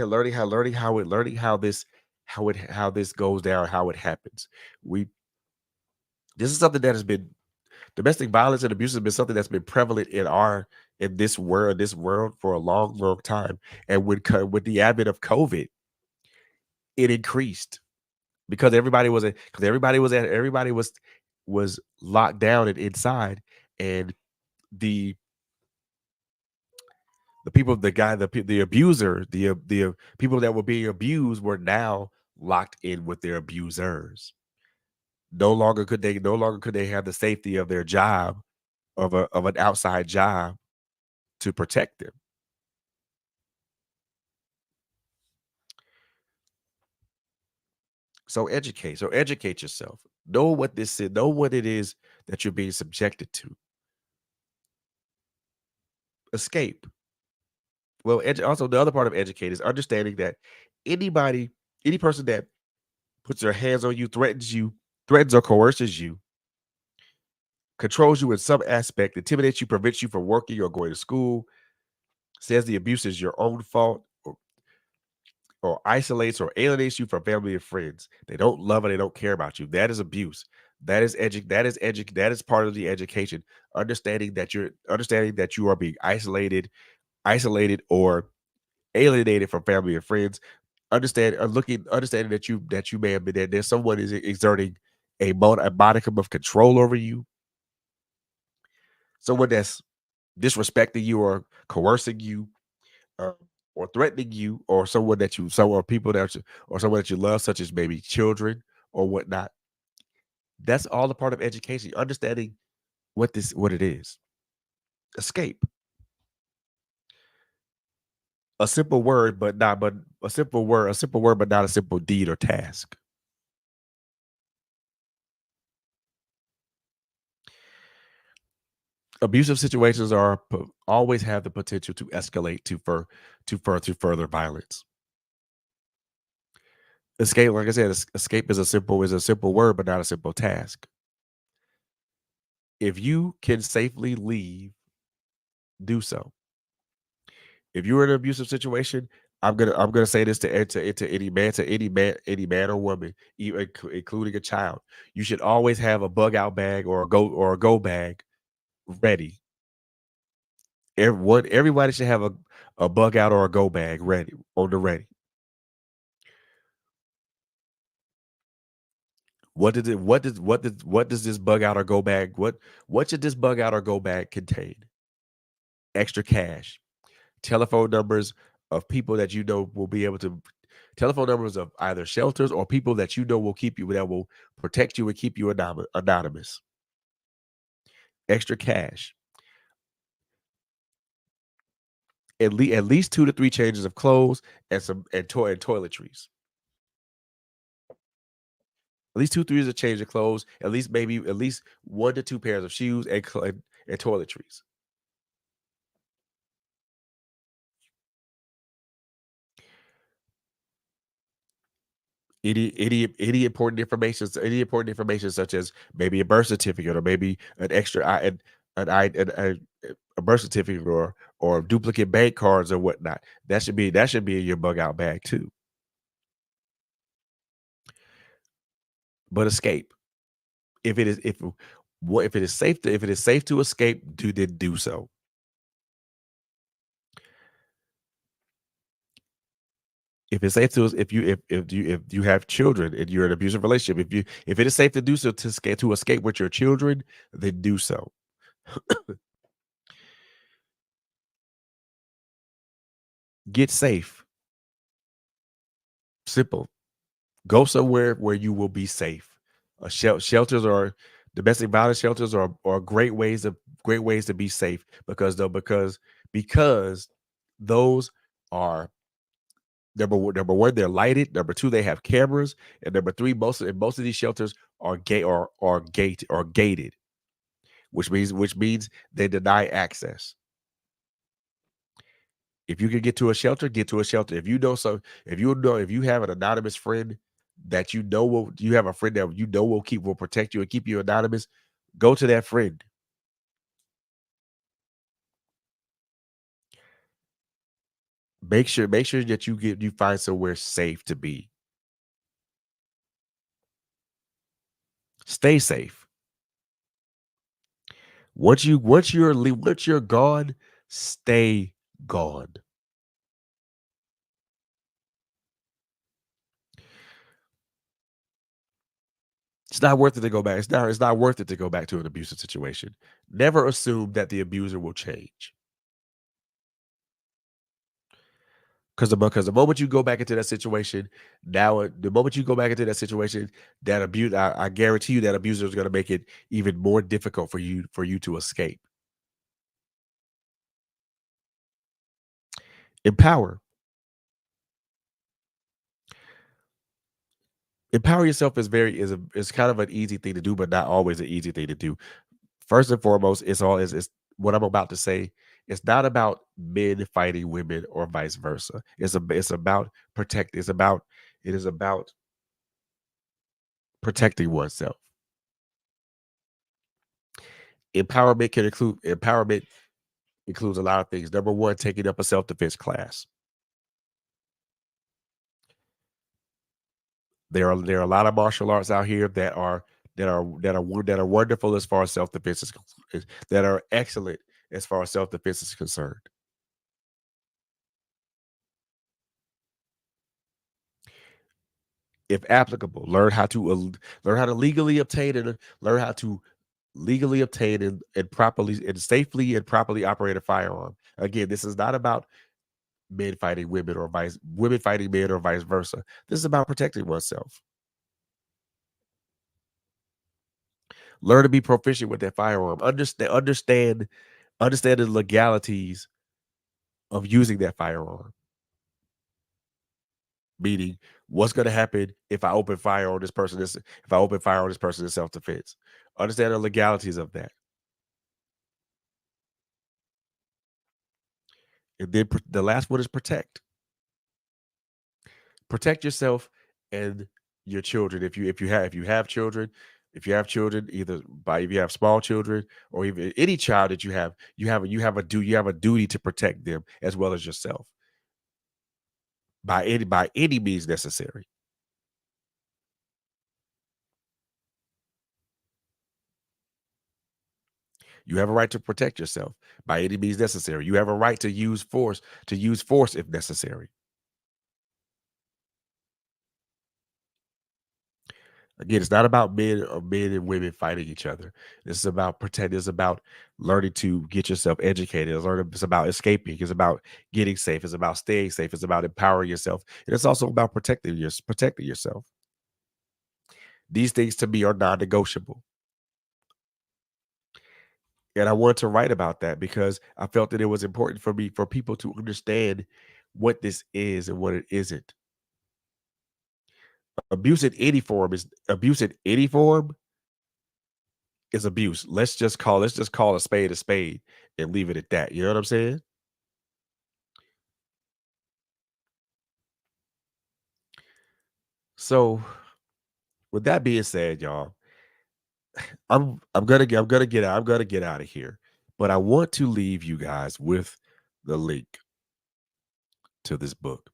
how this goes down, how it happens. We This is something that has been domestic violence and abuse has been something that's been prevalent in this world for a long time. And with the advent of COVID, it increased because everybody was locked down and inside, and the the people the guy the abuser the people that were being abused were now locked in with their abusers. No longer could they have the safety of their job, of an outside job, to protect them. So educate yourself. Know what it is that you're being subjected to. Escape. Well, also the other part of educate is understanding that anybody any person that puts their hands on you, threatens or coerces you, controls you in some aspect, intimidates you, prevents you from working or going to school, says the abuse is your own fault, or isolates or alienates you from family and friends. They don't love and they don't care about you. That is abuse. That is part of the education. Understanding that you are being isolated or alienated from family and friends. Understanding that you may have been there. There's someone is exerting a modicum of control over you. Someone that's disrespecting you or coercing you, uh, or threatening you, or someone that you love, such as maybe children or whatnot. That's all a part of education. Understanding what it is. Escape. A simple word, but a simple word, but not a simple deed or task. Abusive situations always have the potential to escalate to further violence. Escape, like I said, escape is a simple word, but not a simple task. If you can safely leave, do so. If you're in an abusive situation, I'm gonna say this to any man or woman, even including a child. You should always have a bug out bag or a go bag ready. Everybody should have a bug out or a go bag ready on the ready. What does this bug out or go bag what should this bug out or go bag contain? Extra cash, telephone numbers of people that you know will be able to telephone numbers of either shelters or people that you know that will protect you and keep you anonymous. Extra cash, at least 2 to 3 changes of clothes and and toiletries. At least 2 3 is a change of clothes, at least 1 to 2 pairs of shoes and toiletries. Any important information such as maybe a birth certificate or maybe an extra a birth certificate or duplicate bank cards or whatnot. That should be in your bug out bag too. But escape. If it is if it is safe to escape, do so. If it's safe to if you have children and you're in an abusive relationship, if it is safe to do so to escape with your children, then do so. Get safe. Simple. Go somewhere where you will be safe. Shelters or domestic violence shelters are great ways to be safe because those are number one, they're lighted. Number two, they have cameras, and number three, most of these shelters are gated, which means they deny access. If you can get to a shelter, get to a shelter. If you have an anonymous friend that you have a friend that will protect you and keep you anonymous, go to that friend. Make sure that you find somewhere safe to be. Stay safe. Once you're gone, stay gone. It's not worth it to go back. It's not worth it to go back to an abusive situation. Never assume that the abuser will change. Because the moment you go back into that situation, the moment you go back into that situation, I guarantee you that abuser is going to make it even more difficult for you to escape. Empower. Empower yourself is kind of an easy thing to do, but not always an easy thing to do. First and foremost, it's what I'm about to say. It's not about men fighting women or vice versa. It's about protect. It is about protecting oneself. Empowerment includes a lot of things. Number one, taking up a self defense class. There are a lot of martial arts out here that are wonderful as far as self defense that are excellent as far as self defense is concerned. If applicable, learn how to legally obtain and learn how to legally obtain and properly and safely and properly operate a firearm. Again, this is not about women fighting men or vice versa. This is about protecting oneself. Learn to be proficient with that firearm. Understand the legalities of using that firearm. Meaning, what's going to happen if I open fire on this person? If I open fire on this person in self defense, understand the legalities of that, and then the last one is protect. Protect yourself and your children. If you have children, either by if you have small children or even any child that you have a duty to protect them as well as yourself by any means necessary. You have a right to protect yourself by any means necessary. You have a right to use force if necessary. Again, it's not about men and women fighting each other. This is about protect. It's about learning to get yourself educated. It's about escaping. It's about getting safe. It's about staying safe. It's about empowering yourself. And it's also about protecting yourself. These things to me are non-negotiable. And I wanted to write about that because I felt that it was important for people to understand what this is and what it isn't. Abuse in any form is abuse. Let's just call a spade and leave it at that. You know what I'm saying? So with that being said, y'all, I'm gonna get out of here. But I want to leave you guys with the link to this book.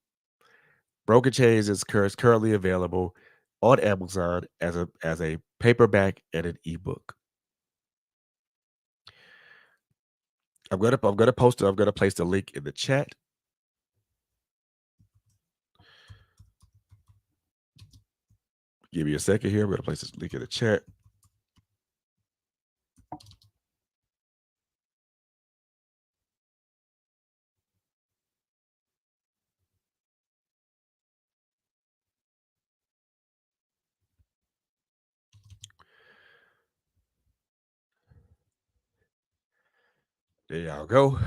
Broken Chains is currently available on Amazon as a paperback and an ebook. I'm gonna place the link in the chat. Give me a second here. I'm gonna place this link in the chat. There y'all go.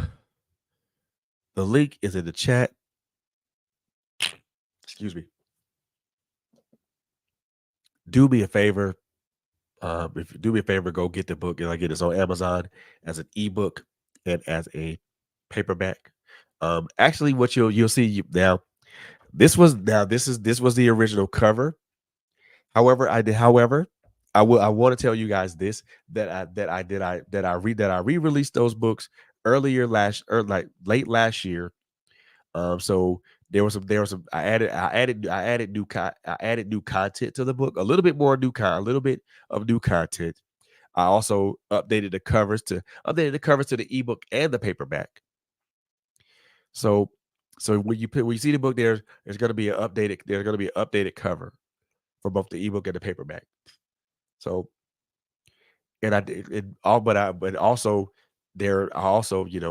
The link is in the chat. Excuse me. Do me a favor. If you do me a favor, go get the book and I get this on Amazon as an ebook and as a paperback. Actually, what you'll see now. This was the original cover. However, I want to tell you guys this that I re-released those books earlier last or like late last year. So there was some I added new content to the book, a little bit more a little bit of new content. I also updated the covers to the ebook and the paperback. So when you see the book there's going to be an updated cover for both the ebook and the paperback. So and I did it all but also there I also, did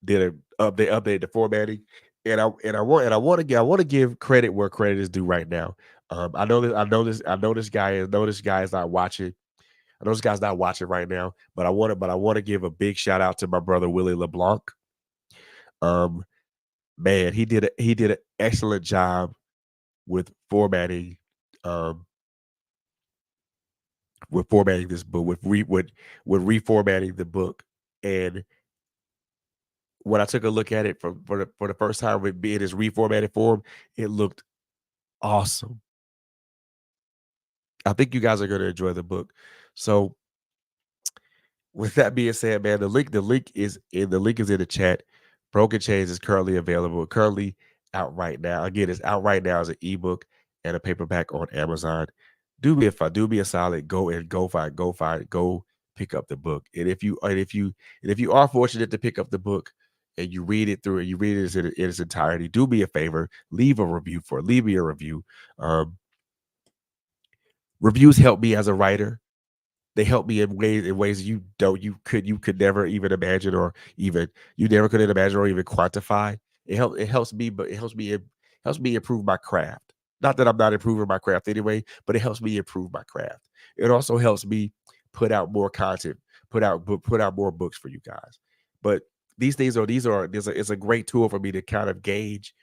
they updated the formatting, and I want to give credit where credit is due right now. I know this guy is not watching. I know this guy's not watching right now, but I want to give a big shout out to my brother Willie LeBlanc. Um, Man, he did an excellent job with formatting, um, this book, with reformatting the book, and when I took a look at it for the first time with being its reformatted form, it looked awesome. I think you guys are gonna enjoy the book. So with that being said, man, the link is in the chat. Broken Chains is currently available, currently out right now. Again, it's out right now as an ebook and a paperback on Amazon. Do me a solid, go pick up the book. And if you are fortunate to pick up the book and you read it through and you read it in its entirety, do me a favor, leave me a review. Um, Reviews help me as a writer. They help me in ways you could never even imagine or even you never could imagine or even quantify. It helps me, but it helps me improve my craft. Not that I'm not improving my craft anyway, but it helps me improve my craft. It also helps me put out more content, put out more books for you guys. But it's a great tool for me to kind of gauge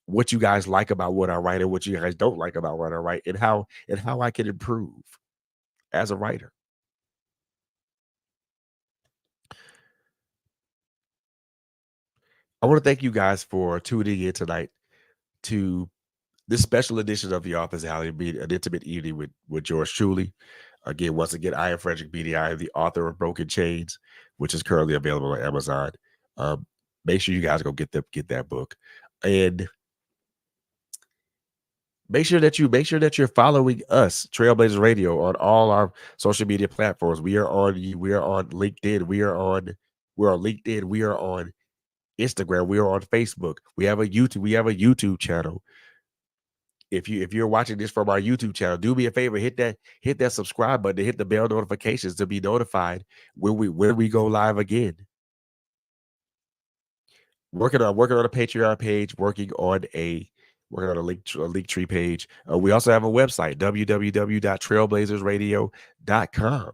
what you guys like about what I write and what you guys don't like about what I write and how I can improve as a writer. I want to thank you guys for tuning in tonight to this special edition of the Author's Alley, being an intimate evening with George truly. Again, once again, I am Frederick Beaty. I am the author of Broken Chains, which is currently available on Amazon. Um, Make sure you guys go get that book, and make sure that you're following us, Trailblazers Radio, on all our social media platforms. We are on LinkedIn. We're on LinkedIn. We are on Instagram. We are on Facebook. We have a YouTube channel. If you're watching this from our YouTube channel, do me a favor, hit that subscribe button, hit the bell notifications to be notified when we go live again. Working on a Patreon page, working on a link tree page. We also have a website, www.trailblazersradio.com.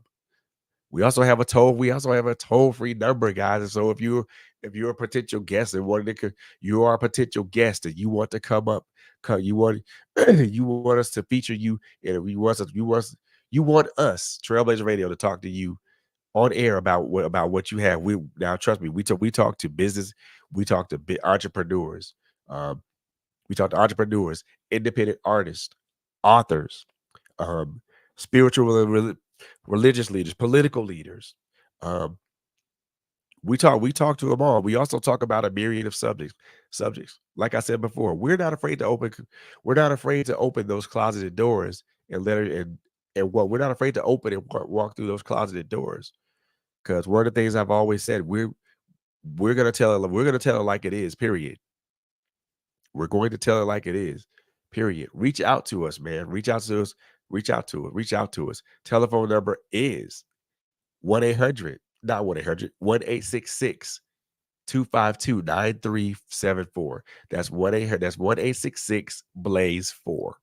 We also have a toll-free number, guys. And so if you're a potential guest and you are a potential guest and you want to come up, you want you want us to feature you, and You want us, Trailblazer Radio, to talk to you on air about what you have. We now trust me, we talk to business, we talk to entrepreneurs, um, we talk to entrepreneurs, independent artists, authors, um, spiritual and religious leaders, political leaders. Um, we talk to them all. We also talk about a myriad of subjects. Like I said before, we're not afraid to open those closeted doors and let her and what we're not afraid to open and walk through those closeted doors. Because one of the things I've always said, we're gonna tell it like it is, period. We're going to tell it like it is, period. Reach out to us, man. Reach out to us. Reach out to us. Telephone number is 1-800, not 1-800, 1-866-252-9374. That's 1-800, that's 1-866 Blaze 4.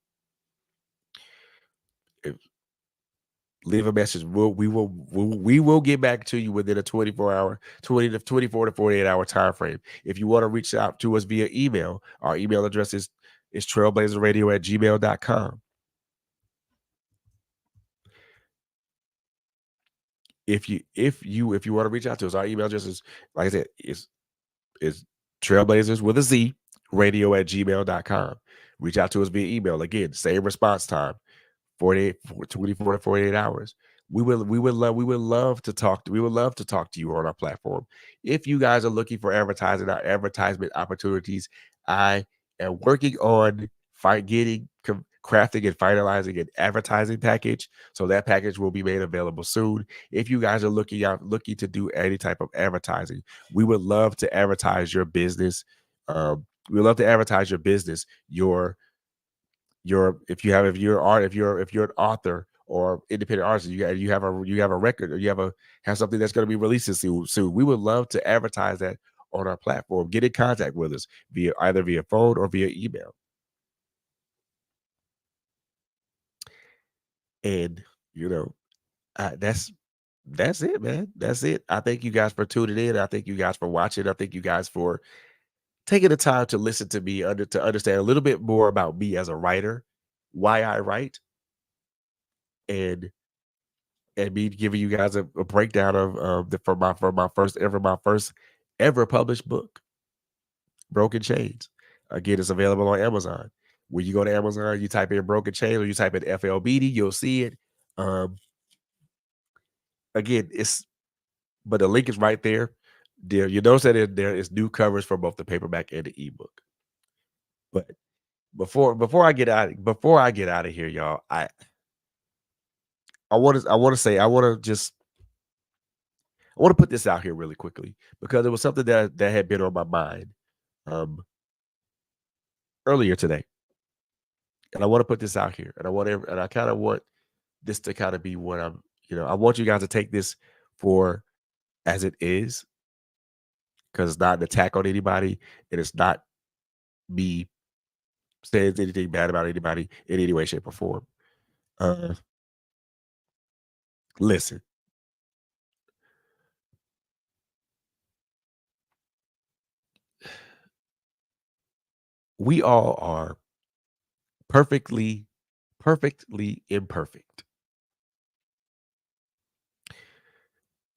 Leave a message. We will get back to you within a 24-hour, 20 to 24 to 48-hour time frame. If you want to reach out to us via email, our email address is trailblazerradio@gmail.com. If you want to reach out to us, our email address is, like I said, is trailblazers with a Z radio@gmail.com. Reach out to us via email. Again, same response time. 24 to 48 hours. We would love to talk to you on our platform. If you guys are looking for advertisement opportunities, I am working on crafting and finalizing an advertising package. So that package will be made available soon. If you guys are looking to do any type of advertising, we would love to advertise your business. We love to advertise your business, if you're an author or independent artist, you have a record, or have something that's going to be releasing soon. We would love to advertise that on our platform. Get in contact with us via phone or via email. And you know, that's it, man. That's it. I thank you guys for tuning in. I thank you guys for watching. I thank you guys for taking the time to listen to me, to understand a little bit more about me as a writer, why I write, and me giving you guys a breakdown of the for my first ever published book, Broken Chains. Again, it's available on Amazon. When you go to Amazon, you type in Broken Chains or you type in FL Beaty, you'll see it. Um, again, it's but the link is right there. There, you notice that there is new covers for both the paperback and the ebook. But before I get out of here, y'all, I want to put this out here really quickly because it was something that had been on my mind um, earlier today, and I want to put this out here, and I kind of want this to kind of be what I want you guys to take this for as it is, because it's not an attack on anybody, and it's not me saying anything bad about anybody in any way, shape, or form. Uh, listen, we all are perfectly, perfectly imperfect.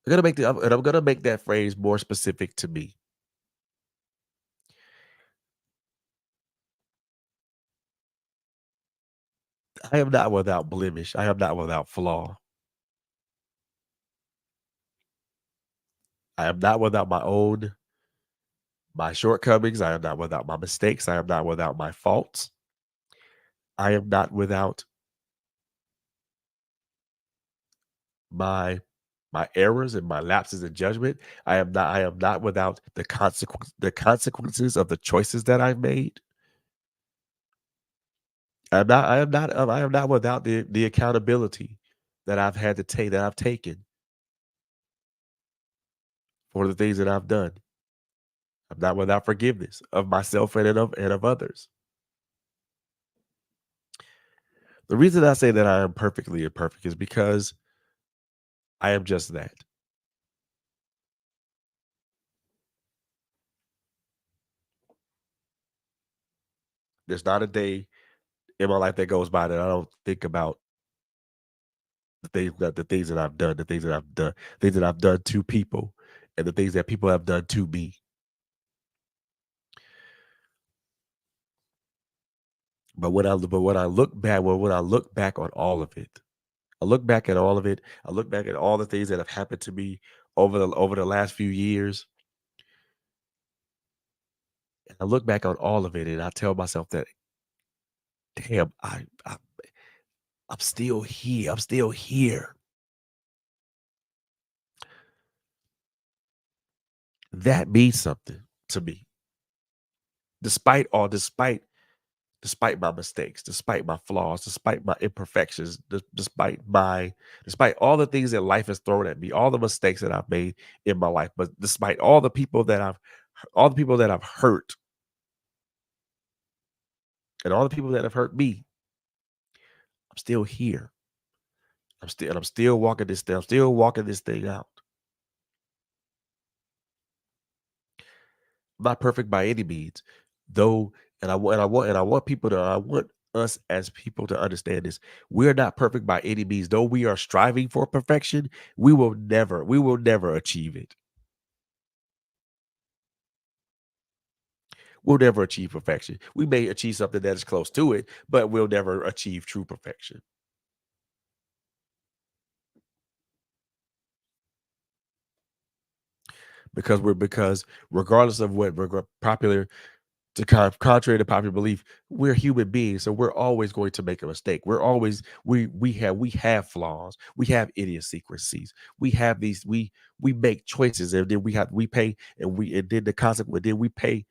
I'm gonna make that phrase more specific to me. I am not without blemish. I am not without flaw. I am not without my shortcomings. I am not without my mistakes. I am not without my faults. I am not without my my errors and my lapses in judgment. I am not without the consequences of the choices that I've made. I am not without the accountability that I've taken for the things that I've done. I'm not without forgiveness of myself and of others. The reason I say that I am perfectly imperfect is because I am just that. There's not a day in my life that goes by that I don't think about the things that I've done, things that I've done to people, and the things that people have done to me. But when I look back, well, when I look back on all of it, I look back at all of it. I look back at all the things that have happened to me over the last few years, and I look back on all of it, and I tell myself that, damn, I'm still here. I'm still here. That means something to me, despite my mistakes, despite my flaws, despite my imperfections, despite all the things that life has thrown at me, all the mistakes that I've made in my life, but despite all the people that I've hurt, and all the people that have hurt me, I'm still here. I'm still walking this thing. I'm still walking this thing out. I'm not perfect by any means, though, I want us as people to understand this. We're not perfect by any means. Though we are striving for perfection, we will never achieve it. We'll never achieve perfection. We may achieve something that is close to it, but we'll never achieve true perfection. Because regardless of what popular contrary to popular belief, we're human beings, so we're always going to make a mistake. We have flaws, we have idiosyncrasies, we make choices, and then we pay, and then the consequence, then we pay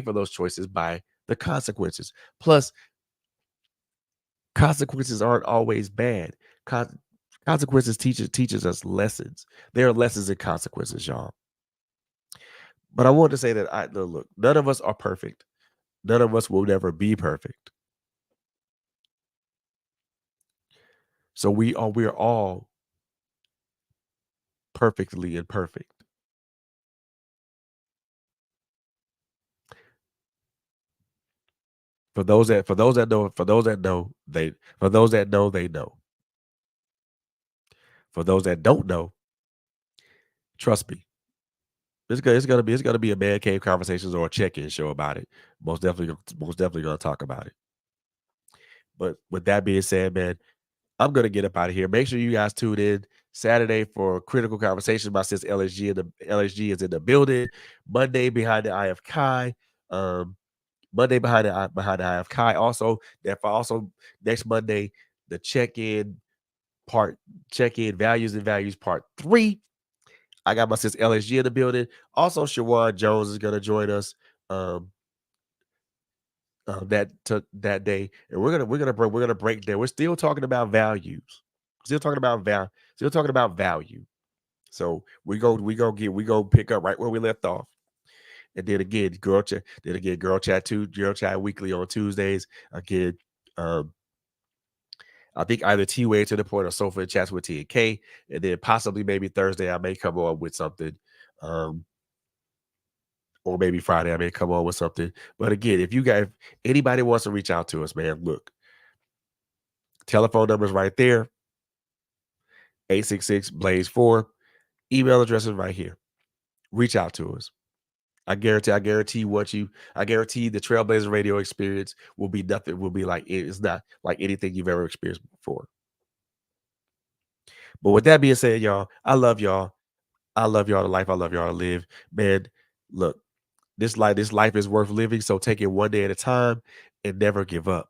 for those choices by the consequences. Plus, consequences aren't always bad. Con- Consequences teaches us lessons. There are lessons in consequences, y'all. But I want to say that, look, none of us are perfect. None of us will never be perfect. So we're all perfectly imperfect. For those that know, they know. For those that don't know, trust me. It's gonna be a man cave conversations or a check-in show about it. Most definitely gonna talk about it. But with that being said, man, I'm gonna get up out of here. Make sure you guys tune in Saturday for critical conversation. My sis LSG is in the building. Monday behind the eye of Kai. Um, Monday behind the eye of Kai. Also next Monday, the part check-in values part 3. I got my sis LSG in the building. Also, Shawan Jones is gonna join us um that day. And we're gonna break down. We're still talking about values. Still talking about still talking about value. So we go pick up right where we left off. And then again, girl chat weekly on Tuesdays. Again, um, I think either T Way to the point or Sofa chats with T and K. And then possibly maybe Thursday I may come on with something. Um, or maybe Friday I may come on with something. But again, if anybody wants to reach out to us, man, look, telephone numbers right there, 866 Blaze 4. Email address is right here. Reach out to us. I guarantee the Trailblazer radio experience will be like it's not like anything you've ever experienced before. But with that being said, y'all, I love y'all. I love y'all to life. I love y'all to live. Man, look, this life is worth living. So take it one day at a time and never give up.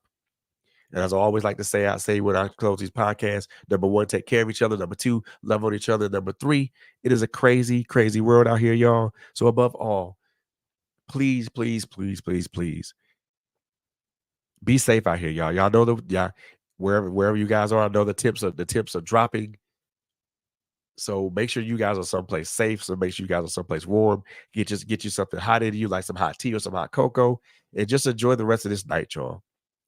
And as I always like to say, I say when I close these podcasts, number one, take care of each other. Number two, love on each other. Number three, it is a crazy, crazy world out here, y'all. So above all, please, please, please, please, please be safe out here, y'all. Y'all know wherever you guys are, I know the tips are dropping. So make sure you guys are someplace safe. So make sure you guys are someplace warm. Get you something hot in you, like some hot tea or some hot cocoa, and just enjoy the rest of this night, y'all.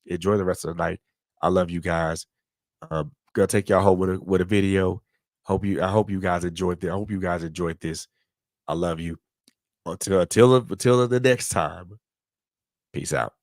Enjoy the rest of the night. I love you guys. Gonna take y'all home with a video. I hope you guys enjoyed this. I hope you guys enjoyed this. I love you. Until the next time. Peace out.